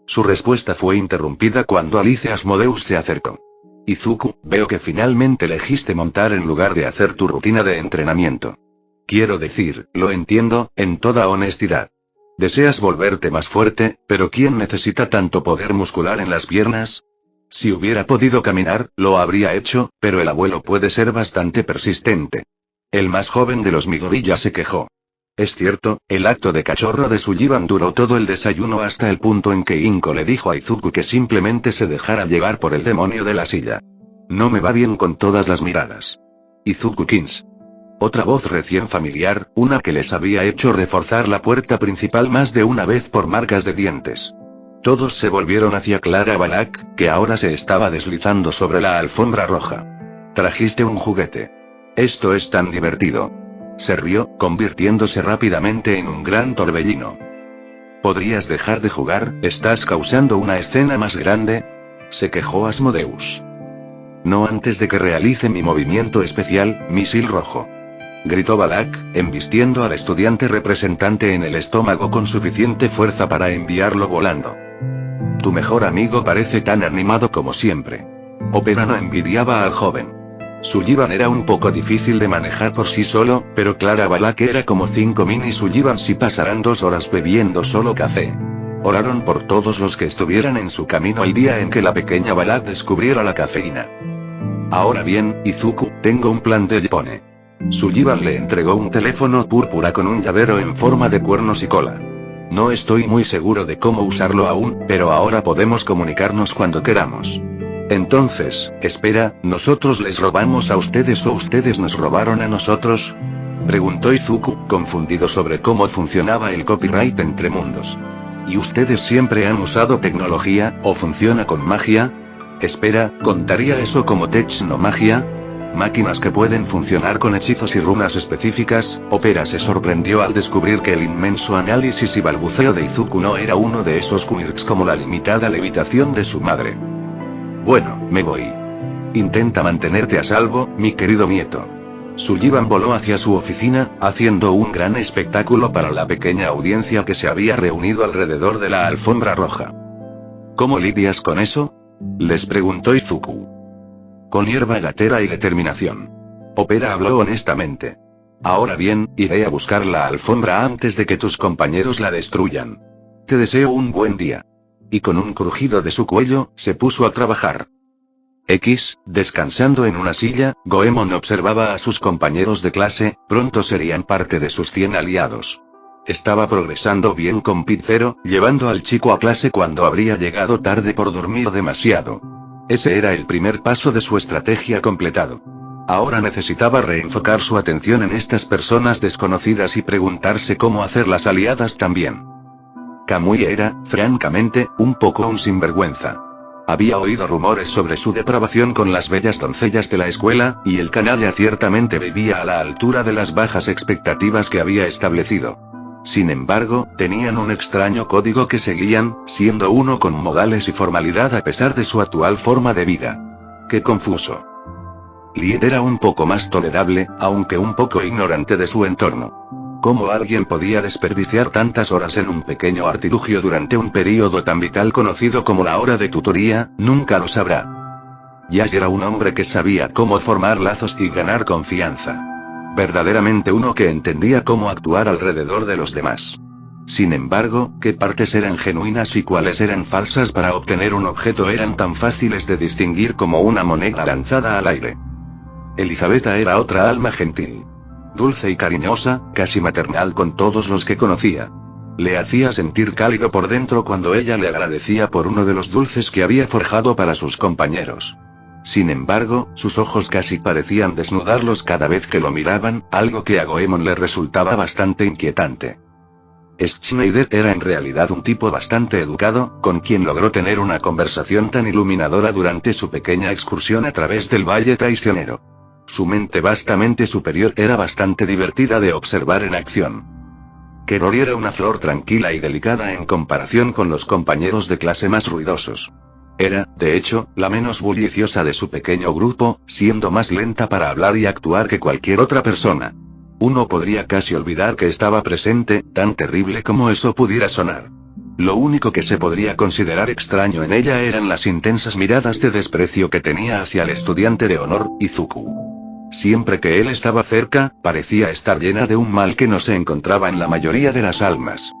Su respuesta fue interrumpida cuando Alice Asmodeus se acercó. Izuku, veo que finalmente elegiste montar en lugar de hacer tu rutina de entrenamiento. Quiero decir, lo entiendo, en toda honestidad. Deseas volverte más fuerte, pero ¿quién necesita tanto poder muscular en las piernas? Si hubiera podido caminar, lo habría hecho, pero el abuelo puede ser bastante persistente. El más joven de los Midori ya se quejó. Es cierto, el acto de cachorro de Sullivan duró todo el desayuno hasta el punto en que Inko le dijo a Izuku que simplemente se dejara llevar por el demonio de la silla. No me va bien con todas las miradas. Izuku-kins. Otra voz recién familiar, una que les había hecho reforzar la puerta principal más de una vez por marcas de dientes. Todos se volvieron hacia Clara Balak, que ahora se estaba deslizando sobre la alfombra roja. Trajiste un juguete. Esto es tan divertido. Se rió, convirtiéndose rápidamente en un gran torbellino. ¿Podrías dejar de jugar? ¿Estás causando una escena más grande? Se quejó Asmodeus. No antes de que realice mi movimiento especial, misil rojo. Gritó Balak, embistiendo al estudiante representante en el estómago con suficiente fuerza para enviarlo volando. Tu mejor amigo parece tan animado como siempre. Opera no envidiaba al joven. Sullivan era un poco difícil de manejar por sí solo, pero Clara Balak era como 5 mini Sullivans si pasaran 2 horas bebiendo solo café. Oraron por todos los que estuvieran en su camino el día en que la pequeña Balak descubriera la cafeína. Ahora bien, Izuku, tengo un plan de Yapone. Sullivan le entregó un teléfono púrpura con un llavero en forma de cuernos y cola. No estoy muy seguro de cómo usarlo aún, pero ahora podemos comunicarnos cuando queramos. Entonces, espera, ¿nosotros les robamos a ustedes o ustedes nos robaron a nosotros? Preguntó Izuku, confundido sobre cómo funcionaba el copyright entre mundos. ¿Y ustedes siempre han usado tecnología, o funciona con magia? Espera, ¿contaría eso como tecnomagia? ¿Máquinas que pueden funcionar con hechizos y runas específicas? Opera se sorprendió al descubrir que el inmenso análisis y balbuceo de Izuku no era uno de esos quirks como la limitada levitación de su madre. Bueno, me voy. Intenta mantenerte a salvo, mi querido nieto. Sullivan voló hacia su oficina, haciendo un gran espectáculo para la pequeña audiencia que se había reunido alrededor de la alfombra roja. ¿Cómo lidias con eso?, les preguntó Izuku. Con hierba gatera y determinación. Opera habló honestamente. Ahora bien, iré a buscar la alfombra antes de que tus compañeros la destruyan. Te deseo un buen día. Y con un crujido de su cuello, se puso a trabajar. Descansando en una silla, Goemon observaba a sus compañeros de clase, pronto serían parte de sus 100 aliados. Estaba progresando bien con Pit-Zero, llevando al chico a clase cuando habría llegado tarde por dormir demasiado. Ese era el primer paso de su estrategia completado. Ahora necesitaba reenfocar su atención en estas personas desconocidas y preguntarse cómo hacerlas aliadas también. Kamui era, francamente, un poco un sinvergüenza. Había oído rumores sobre su depravación con las bellas doncellas de la escuela, y el canalla ciertamente vivía a la altura de las bajas expectativas que había establecido. Sin embargo, tenían un extraño código que seguían, siendo uno con modales y formalidad a pesar de su actual forma de vida. ¡Qué confuso! Liet era un poco más tolerable, aunque un poco ignorante de su entorno. ¿Cómo alguien podía desperdiciar tantas horas en un pequeño artilugio durante un período tan vital conocido como la hora de tutoría? Nunca lo sabrá. Yash era un hombre que sabía cómo formar lazos y ganar confianza. Verdaderamente uno que entendía cómo actuar alrededor de los demás. Sin embargo, qué partes eran genuinas y cuáles eran falsas para obtener un objeto eran tan fáciles de distinguir como una moneda lanzada al aire. Elizabeta era otra alma gentil. Dulce y cariñosa, casi maternal con todos los que conocía. Le hacía sentir cálido por dentro cuando ella le agradecía por uno de los dulces que había forjado para sus compañeros. Sin embargo, sus ojos casi parecían desnudarlos cada vez que lo miraban, algo que a Goemon le resultaba bastante inquietante. Schneider era en realidad un tipo bastante educado, con quien logró tener una conversación tan iluminadora durante su pequeña excursión a través del Valle Traicionero. Su mente vastamente superior era bastante divertida de observar en acción. Kerori era una flor tranquila y delicada en comparación con los compañeros de clase más ruidosos. Era, de hecho, la menos bulliciosa de su pequeño grupo, siendo más lenta para hablar y actuar que cualquier otra persona. Uno podría casi olvidar que estaba presente, tan terrible como eso pudiera sonar. Lo único que se podría considerar extraño en ella eran las intensas miradas de desprecio que tenía hacia el estudiante de honor, Izuku. Siempre que él estaba cerca, parecía estar llena de un mal que no se encontraba en la mayoría de las almas.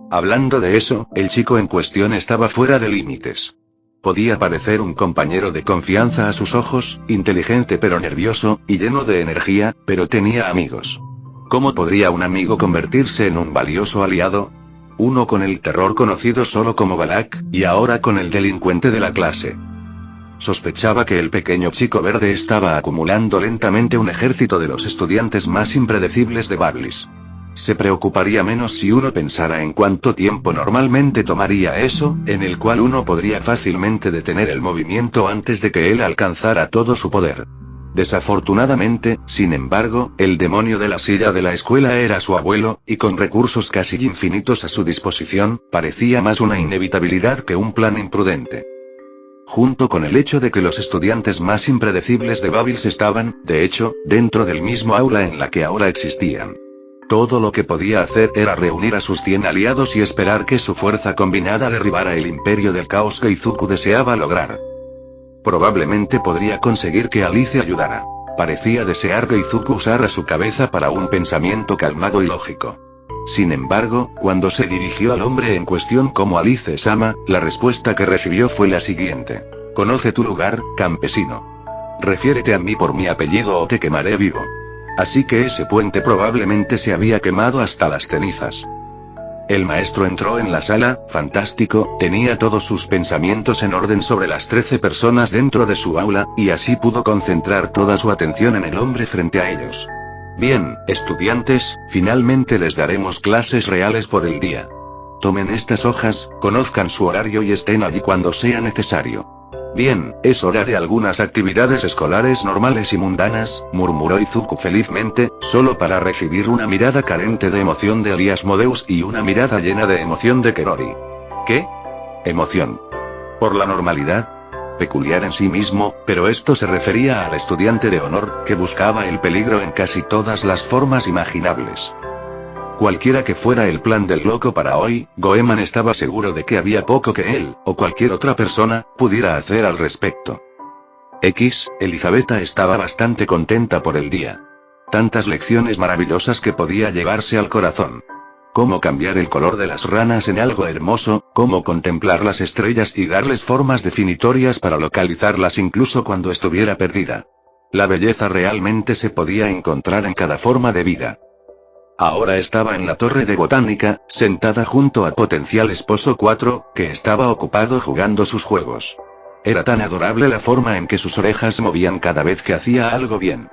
Hablando de eso, el chico en cuestión estaba fuera de límites. Podía parecer un compañero de confianza a sus ojos, inteligente pero nervioso, y lleno de energía, pero tenía amigos. ¿Cómo podría un amigo convertirse en un valioso aliado? Uno con el terror conocido solo como Balak, y ahora con el delincuente de la clase. Sospechaba que el pequeño chico verde estaba acumulando lentamente un ejército de los estudiantes más impredecibles de Bablis. Se preocuparía menos si uno pensara en cuánto tiempo normalmente tomaría eso, en el cual uno podría fácilmente detener el movimiento antes de que él alcanzara todo su poder. Desafortunadamente, sin embargo, el demonio de la silla de la escuela era su abuelo, y con recursos casi infinitos a su disposición, parecía más una inevitabilidad que un plan imprudente. Junto con el hecho de que los estudiantes más impredecibles de Babils estaban, de hecho, dentro del mismo aula en la que ahora existían. Todo lo que podía hacer era reunir a sus 100 aliados y esperar que su fuerza combinada derribara el imperio del caos que Izuku deseaba lograr. Probablemente podría conseguir que Alice ayudara. Parecía desear que Izuku usara su cabeza para un pensamiento calmado y lógico. Sin embargo, cuando se dirigió al hombre en cuestión como Alice-sama, la respuesta que recibió fue la siguiente. Conoce tu lugar, campesino. Refiérete a mí por mi apellido o te quemaré vivo. Así que ese puente probablemente se había quemado hasta las cenizas. El maestro entró en la sala, fantástico, tenía todos sus pensamientos en orden sobre las 13 personas dentro de su aula, y así pudo concentrar toda su atención en el hombre frente a ellos. Bien, estudiantes, finalmente les daremos clases reales por el día. Tomen estas hojas, conozcan su horario y estén allí cuando sea necesario. Bien, es hora de algunas actividades escolares normales y mundanas, murmuró Izuku felizmente, solo para recibir una mirada carente de emoción de Asmodeus y una mirada llena de emoción de Kerori. ¿Qué? Emoción. ¿Por la normalidad? Peculiar en sí mismo, pero esto se refería al estudiante de honor, que buscaba el peligro en casi todas las formas imaginables. Cualquiera que fuera el plan del loco para hoy, Goemon estaba seguro de que había poco que él, o cualquier otra persona, pudiera hacer al respecto. Elizabeta estaba bastante contenta por el día. Tantas lecciones maravillosas que podía llevarse al corazón. Cómo cambiar el color de las ranas en algo hermoso, cómo contemplar las estrellas y darles formas definitorias para localizarlas incluso cuando estuviera perdida. La belleza realmente se podía encontrar en cada forma de vida. Ahora estaba en la torre de botánica, sentada junto a potencial esposo 4, que estaba ocupado jugando sus juegos. Era tan adorable la forma en que sus orejas movían cada vez que hacía algo bien.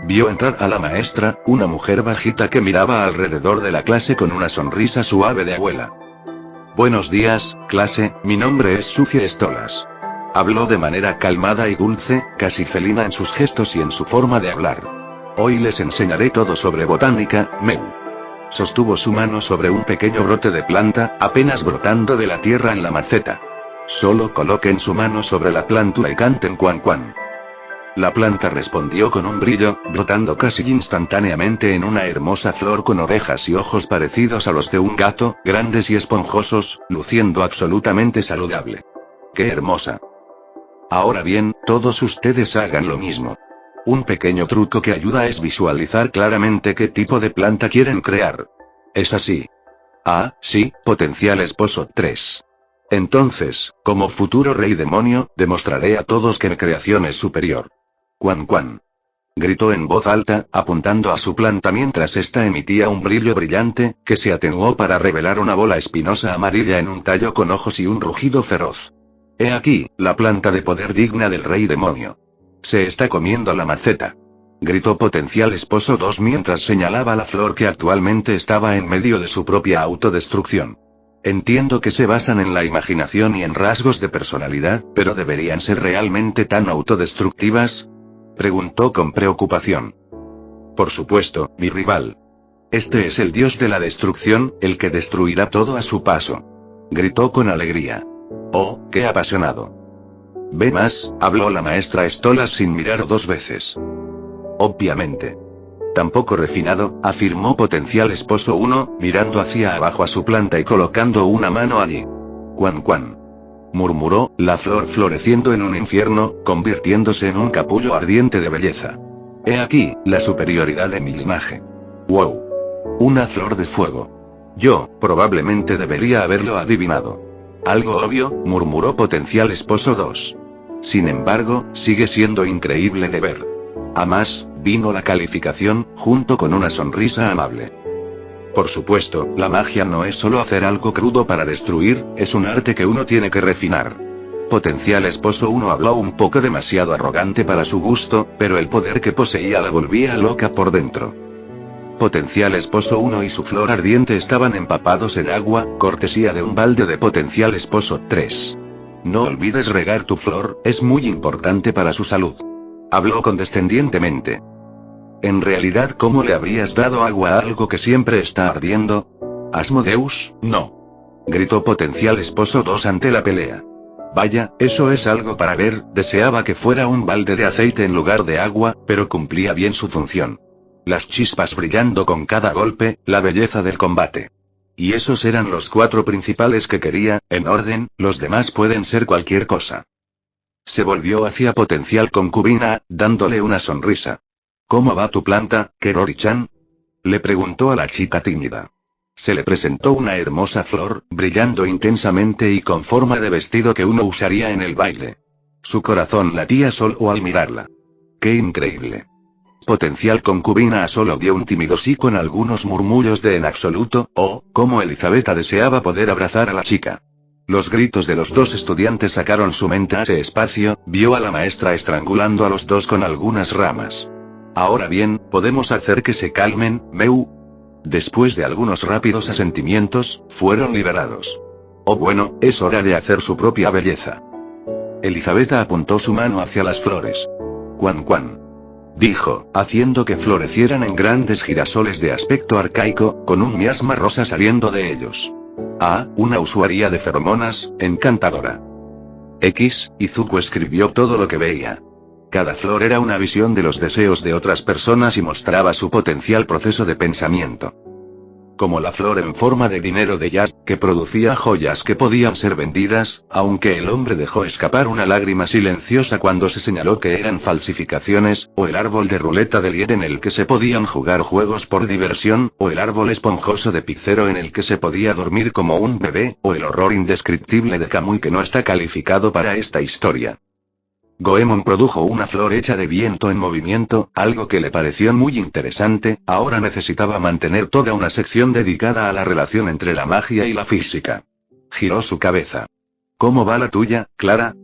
Vio entrar a la maestra, una mujer bajita que miraba alrededor de la clase con una sonrisa suave de abuela. Buenos días, clase, mi nombre es Sucia Stolas. Habló de manera calmada y dulce, casi felina en sus gestos y en su forma de hablar. Hoy les enseñaré todo sobre botánica, Meu. Sostuvo su mano sobre un pequeño brote de planta, apenas brotando de la tierra en la maceta. Solo coloquen su mano sobre la planta y canten cuan cuan. La planta respondió con un brillo, brotando casi instantáneamente en una hermosa flor con orejas y ojos parecidos a los de un gato, grandes y esponjosos, luciendo absolutamente saludable. ¡Qué hermosa! Ahora bien, todos ustedes hagan lo mismo. Un pequeño truco que ayuda es visualizar claramente qué tipo de planta quieren crear. Es así. Ah, sí, potencial esposo 3. Entonces, como futuro rey demonio, demostraré a todos que mi creación es superior. Cuan cuan. Gritó en voz alta, apuntando a su planta mientras ésta emitía un brillo brillante, que se atenuó para revelar una bola espinosa amarilla en un tallo con ojos y un rugido feroz. He aquí, la planta de poder digna del rey demonio. Se está comiendo la maceta. Gritó potencial esposo 2 mientras señalaba la flor que actualmente estaba en medio de su propia autodestrucción. Entiendo que se basan en la imaginación y en rasgos de personalidad, pero ¿deberían ser realmente tan autodestructivas? Preguntó con preocupación. Por supuesto, mi rival. Este es el dios de la destrucción, el que destruirá todo a su paso. Gritó con alegría. Oh, qué apasionado. Ve más, habló la maestra Stolas sin mirar 2 veces. Obviamente. Tampoco refinado, afirmó potencial esposo 1, mirando hacia abajo a su planta y colocando una mano allí. Cuan cuan. Murmuró, la flor floreciendo en un infierno, convirtiéndose en un capullo ardiente de belleza. He aquí, la superioridad de mi linaje. Wow. Una flor de fuego. Yo, probablemente debería haberlo adivinado. Algo obvio, murmuró potencial esposo 2. Sin embargo, sigue siendo increíble de ver. A más, vino la calificación, junto con una sonrisa amable. Por supuesto, la magia no es solo hacer algo crudo para destruir, es un arte que uno tiene que refinar. Potencial esposo 1 habló un poco demasiado arrogante para su gusto, pero el poder que poseía la volvía loca por dentro. Potencial esposo 1 y su flor ardiente estaban empapados en agua, cortesía de un balde de potencial esposo 3. No olvides regar tu flor, es muy importante para su salud. Habló condescendientemente. En realidad, ¿cómo le habrías dado agua a algo que siempre está ardiendo? Asmodeus, no. Gritó potencial esposo 2 ante la pelea. Vaya, eso es algo para ver, deseaba que fuera un balde de aceite en lugar de agua, pero cumplía bien su función. Las chispas brillando con cada golpe, la belleza del combate. Y esos eran los 4 principales que quería, en orden, los demás pueden ser cualquier cosa. Se volvió hacia potencial concubina, dándole una sonrisa. ¿Cómo va tu planta, Kerori-chan? Le preguntó a la chica tímida. Se le presentó una hermosa flor, brillando intensamente y con forma de vestido que uno usaría en el baile. Su corazón latía solo al mirarla. ¡Qué increíble! Potencial concubina. A solo dio un tímido sí con algunos murmullos de en absoluto, oh, cómo Elizabeth deseaba poder abrazar a la chica. Los gritos de los dos estudiantes sacaron su mente a ese espacio, vio a la maestra estrangulando a los dos con algunas ramas. Ahora bien, podemos hacer que se calmen, Meu. Después de algunos rápidos asentimientos, fueron liberados. Oh bueno, es hora de hacer su propia belleza. Elizabeth apuntó su mano hacia las flores. Cuan cuan, dijo, haciendo que florecieran en grandes girasoles de aspecto arcaico, con un miasma rosa saliendo de ellos. Ah, una usuaria de feromonas, encantadora. Izuku escribió todo lo que veía. Cada flor era una visión de los deseos de otras personas y mostraba su potencial proceso de pensamiento. Como la flor en forma de dinero de Jazz, que producía joyas que podían ser vendidas, aunque el hombre dejó escapar una lágrima silenciosa cuando se señaló que eran falsificaciones, o el árbol de ruleta de Lied en el que se podían jugar juegos por diversión, o el árbol esponjoso de Picero en el que se podía dormir como un bebé, o el horror indescriptible de Kamui que no está calificado para esta historia. Goemon produjo una flor hecha de viento en movimiento, algo que le pareció muy interesante. Ahora necesitaba mantener toda una sección dedicada a la relación entre la magia y la física. Giró su cabeza. ¿Cómo va la tuya, Clara?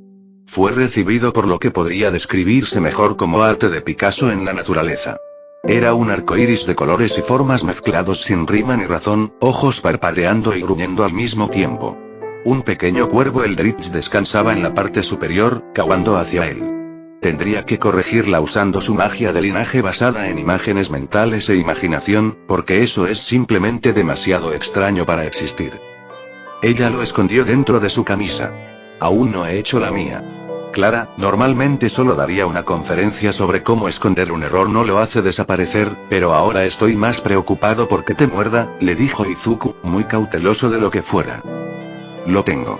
Fue recibido por lo que podría describirse mejor como arte de Picasso en la naturaleza. Era un arco iris de colores y formas mezclados sin rima ni razón, ojos parpadeando y gruñendo al mismo tiempo. Un pequeño cuervo eldritch descansaba en la parte superior, cavando hacia él. Tendría que corregirla usando su magia de linaje basada en imágenes mentales e imaginación, porque eso es simplemente demasiado extraño para existir. Ella lo escondió dentro de su camisa. Aún no he hecho la mía. Clara, normalmente solo daría una conferencia sobre cómo esconder un error no lo hace desaparecer, pero ahora estoy más preocupado porque te muerda, le dijo Izuku, muy cauteloso de lo que fuera. Lo tengo.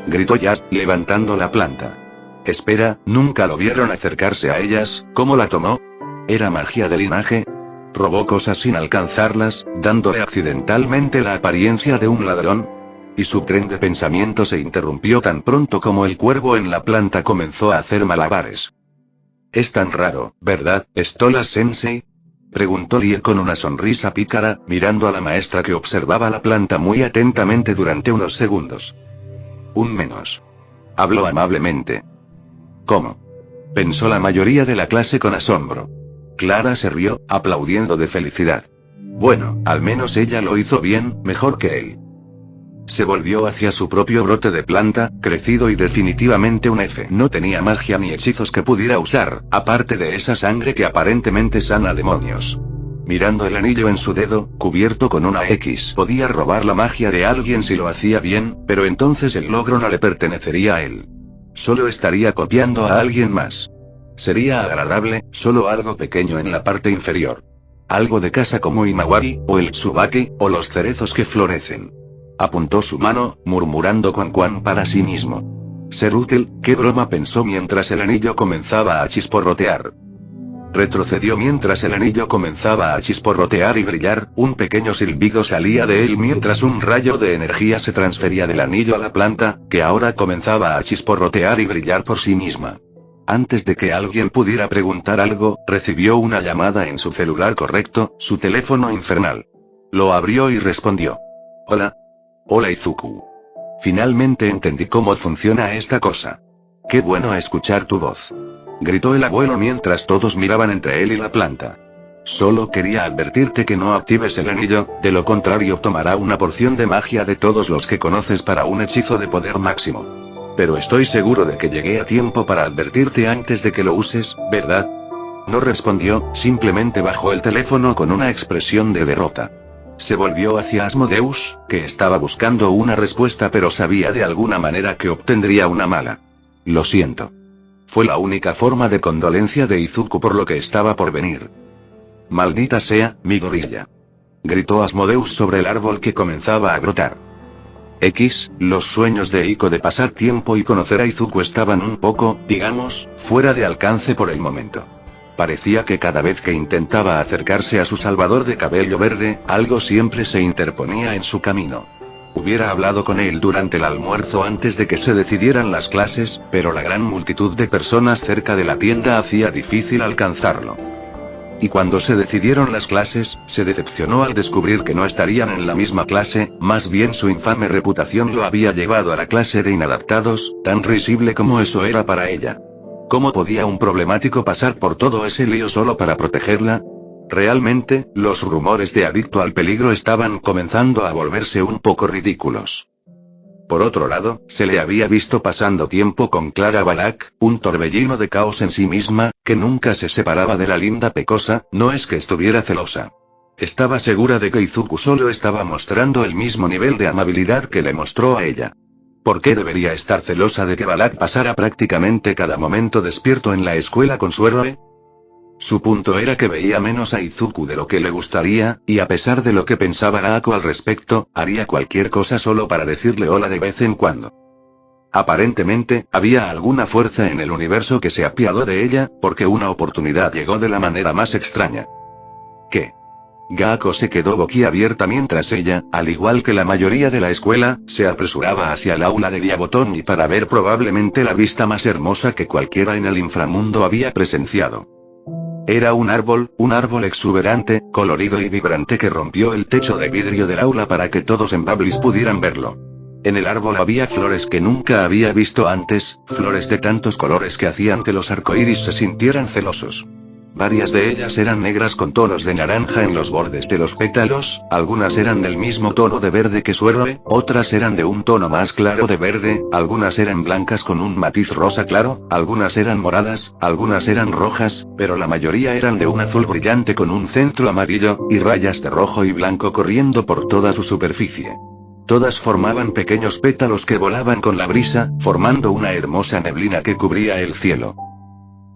Gritó Jazz, levantando la planta. Espera, ¿nunca lo vieron acercarse a ellas? ¿Cómo la tomó? ¿Era magia de linaje? ¿Robó cosas sin alcanzarlas, dándole accidentalmente la apariencia de un ladrón? Y su tren de pensamiento se interrumpió tan pronto como el cuervo en la planta comenzó a hacer malabares. Es tan raro, ¿verdad, Stolas-sensei? Preguntó Lie con una sonrisa pícara, mirando a la maestra que observaba la planta muy atentamente durante unos segundos. Un menos. Habló amablemente. ¿Cómo? Pensó la mayoría de la clase con asombro. Clara se rió, aplaudiendo de felicidad. Bueno, al menos ella lo hizo bien, mejor que él. Se volvió hacia su propio brote de planta, crecido y definitivamente un F. No tenía magia ni hechizos que pudiera usar, aparte de esa sangre que aparentemente sana demonios. Mirando el anillo en su dedo, cubierto con una X, podía robar la magia de alguien si lo hacía bien, pero entonces el logro no le pertenecería a él. Solo estaría copiando a alguien más. Sería agradable, solo algo pequeño en la parte inferior. Algo de casa como Imawari, o el Tsubaki, o los cerezos que florecen. Apuntó su mano, murmurando cuan cuan para sí mismo. Ser útil, qué broma, pensó mientras el anillo comenzaba a chisporrotear. Retrocedió mientras el anillo comenzaba a chisporrotear y brillar, un pequeño silbido salía de él mientras un rayo de energía se transfería del anillo a la planta, que ahora comenzaba a chisporrotear y brillar por sí misma. Antes de que alguien pudiera preguntar algo, recibió una llamada en su celular correcto, su teléfono infernal. Lo abrió y respondió. Hola. Hola Izuku. Finalmente entendí cómo funciona esta cosa. Qué bueno escuchar tu voz. Gritó el abuelo mientras todos miraban entre él y la planta. Solo quería advertirte que no actives el anillo, de lo contrario tomará una porción de magia de todos los que conoces para un hechizo de poder máximo. Pero estoy seguro de que llegué a tiempo para advertirte antes de que lo uses, ¿verdad? No respondió, simplemente bajó el teléfono con una expresión de derrota. Se volvió hacia Asmodeus, que estaba buscando una respuesta pero sabía de alguna manera que obtendría una mala. Lo siento. Fue la única forma de condolencia de Izuku por lo que estaba por venir. Maldita sea, mi gorilla. Gritó Asmodeus sobre el árbol que comenzaba a brotar. Los sueños de Iko de pasar tiempo y conocer a Izuku estaban un poco, digamos, fuera de alcance por el momento. Parecía que cada vez que intentaba acercarse a su salvador de cabello verde, algo siempre se interponía en su camino. Hubiera hablado con él durante el almuerzo antes de que se decidieran las clases, pero la gran multitud de personas cerca de la tienda hacía difícil alcanzarlo. Y cuando se decidieron las clases, se decepcionó al descubrir que no estarían en la misma clase, más bien su infame reputación lo había llevado a la clase de inadaptados, tan risible como eso era para ella. ¿Cómo podía un problemático pasar por todo ese lío solo para protegerla? Realmente, los rumores de adicto al peligro estaban comenzando a volverse un poco ridículos. Por otro lado, se le había visto pasando tiempo con Clara Balak, un torbellino de caos en sí misma, que nunca se separaba de la linda pecosa. No es que estuviera celosa. Estaba segura de que Izuku solo estaba mostrando el mismo nivel de amabilidad que le mostró a ella. ¿Por qué debería estar celosa de que Balak pasara prácticamente cada momento despierto en la escuela con su héroe? Su punto era que veía menos a Izuku de lo que le gustaría, y a pesar de lo que pensaba Gaako al respecto, haría cualquier cosa solo para decirle hola de vez en cuando. Aparentemente, había alguna fuerza en el universo que se apiadó de ella, porque una oportunidad llegó de la manera más extraña. ¿Qué? Gaako se quedó boquiabierta mientras ella, al igual que la mayoría de la escuela, se apresuraba hacia el aula de Diabotoni para ver probablemente la vista más hermosa que cualquiera en el inframundo había presenciado. Era un árbol exuberante, colorido y vibrante que rompió el techo de vidrio del aula para que todos en Bablis pudieran verlo. En el árbol había flores que nunca había visto antes, flores de tantos colores que hacían que los arcoíris se sintieran celosos. Varias de ellas eran negras con tonos de naranja en los bordes de los pétalos, algunas eran del mismo tono de verde que su héroe, otras eran de un tono más claro de verde, algunas eran blancas con un matiz rosa claro, algunas eran moradas, algunas eran rojas, pero la mayoría eran de un azul brillante con un centro amarillo, y rayas de rojo y blanco corriendo por toda su superficie. Todas formaban pequeños pétalos que volaban con la brisa, formando una hermosa neblina que cubría el cielo.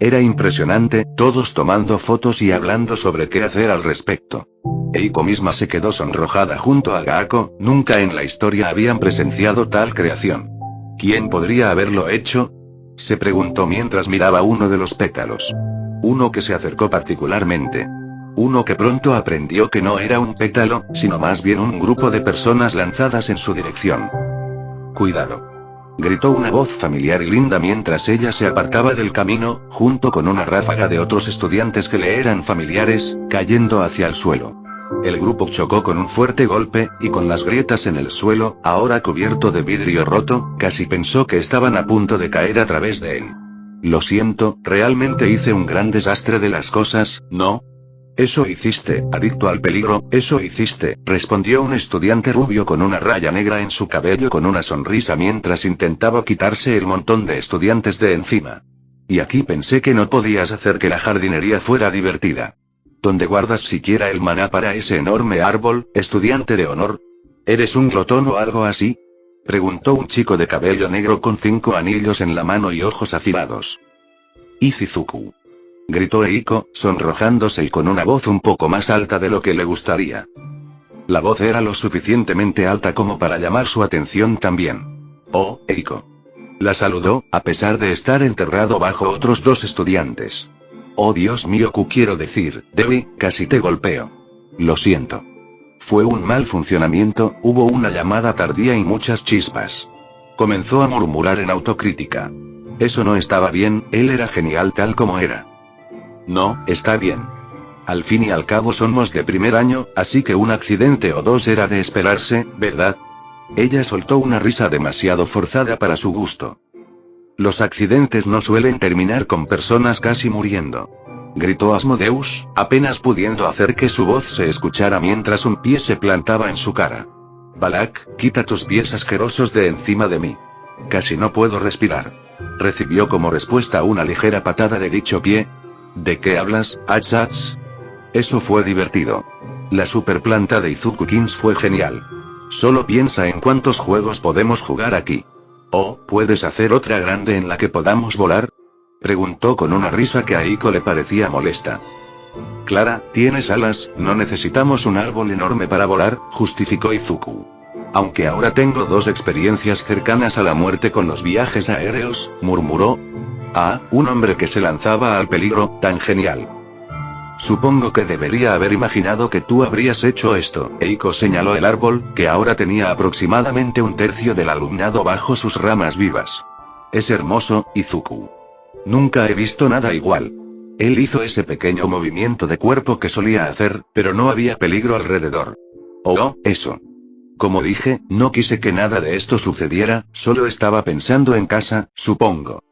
Era impresionante, todos tomando fotos y hablando sobre qué hacer al respecto. Eiko misma se quedó sonrojada junto a Gaako, nunca en la historia habían presenciado tal creación. ¿Quién podría haberlo hecho? Se preguntó mientras miraba uno de los pétalos. Uno que se acercó particularmente. Uno que pronto aprendió que no era un pétalo, sino más bien un grupo de personas lanzadas en su dirección. ¡Cuidado!, gritó una voz familiar y linda mientras ella se apartaba del camino, junto con una ráfaga de otros estudiantes que le eran familiares, cayendo hacia el suelo. El grupo chocó con un fuerte golpe, y con las grietas en el suelo, ahora cubierto de vidrio roto, casi pensó que estaban a punto de caer a través de él. Lo siento, realmente hice un gran desastre de las cosas, ¿no? Eso hiciste, adicto al peligro, eso hiciste, respondió un estudiante rubio con una raya negra en su cabello con una sonrisa mientras intentaba quitarse el montón de estudiantes de encima. Y aquí pensé que no podías hacer que la jardinería fuera divertida. ¿Dónde guardas siquiera el maná para ese enorme árbol, estudiante de honor? ¿Eres un glotón o algo así?, preguntó un chico de cabello negro con 5 anillos en la mano y ojos afilados. Izuku, gritó Eiko, sonrojándose y con una voz un poco más alta de lo que le gustaría. La voz era lo suficientemente alta como para llamar su atención también. Oh, Eiko. La saludó, a pesar de estar enterrado bajo otros 2 estudiantes. Oh Dios mío, quiero decir, Debbie, casi te golpeo. Lo siento. Fue un mal funcionamiento, hubo una llamada tardía y muchas chispas. Comenzó a murmurar en autocrítica. Eso no estaba bien, él era genial tal como era. No, está bien. Al fin y al cabo somos de primer año, así que un accidente o 2 era de esperarse, ¿verdad? Ella soltó una risa demasiado forzada para su gusto. Los accidentes no suelen terminar con personas casi muriendo. Gritó Asmodeus, apenas pudiendo hacer que su voz se escuchara mientras un pie se plantaba en su cara. Balak, quita tus pies asquerosos de encima de mí. Casi no puedo respirar. Recibió como respuesta una ligera patada de dicho pie. ¿De qué hablas, Achats? Eso fue divertido. La superplanta de Izuku Kings fue genial. Solo piensa en cuántos juegos podemos jugar aquí. ¿Oh, puedes hacer otra grande en la que podamos volar?, preguntó con una risa que a Eiko le parecía molesta. Clara, tienes alas, no necesitamos un árbol enorme para volar, justificó Izuku. Aunque ahora tengo 2 experiencias cercanas a la muerte con los viajes aéreos, murmuró. Ah, un hombre que se lanzaba al peligro, tan genial. Supongo que debería haber imaginado que tú habrías hecho esto. Eiko señaló el árbol, que ahora tenía aproximadamente un tercio del alumnado bajo sus ramas vivas. Es hermoso, Izuku. Nunca he visto nada igual. Él hizo ese pequeño movimiento de cuerpo que solía hacer, pero no había peligro alrededor. Oh, eso. Como dije, no quise que nada de esto sucediera, solo estaba pensando en casa, supongo.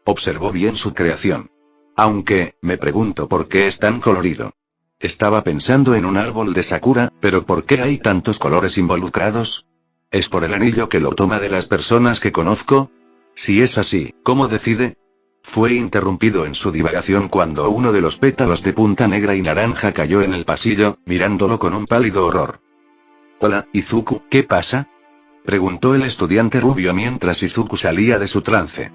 Observó bien su creación. Aunque, me pregunto por qué es tan colorido. Estaba pensando en un árbol de sakura, pero ¿por qué hay tantos colores involucrados? ¿Es por el anillo que lo toma de las personas que conozco? Si es así, ¿cómo decide? Fue interrumpido en su divagación cuando uno de los pétalos de punta negra y naranja cayó en el pasillo, mirándolo con un pálido horror. Hola, Izuku, ¿qué pasa? Preguntó el estudiante rubio mientras Izuku salía de su trance.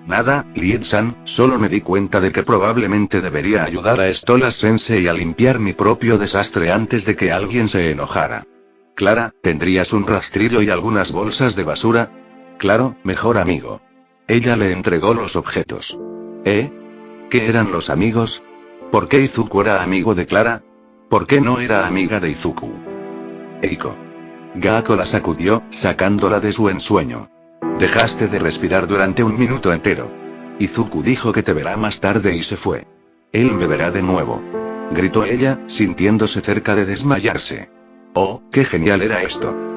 Nada, Liet-san, solo me di cuenta de que probablemente debería ayudar a Stolas-sensei a limpiar mi propio desastre antes de que alguien se enojara. Clara, ¿tendrías un rastrillo y algunas bolsas de basura? Claro, mejor amigo. Ella le entregó los objetos. ¿Eh? ¿Qué eran los amigos? ¿Por qué Izuku era amigo de Clara? ¿Por qué no era amiga de Izuku? Eiko. Gaako la sacudió, sacándola de su ensueño. Dejaste de respirar durante un minuto entero. Izuku dijo que te verá más tarde y se fue. Él me verá de nuevo. Gritó ella, sintiéndose cerca de desmayarse. Oh, qué genial era esto.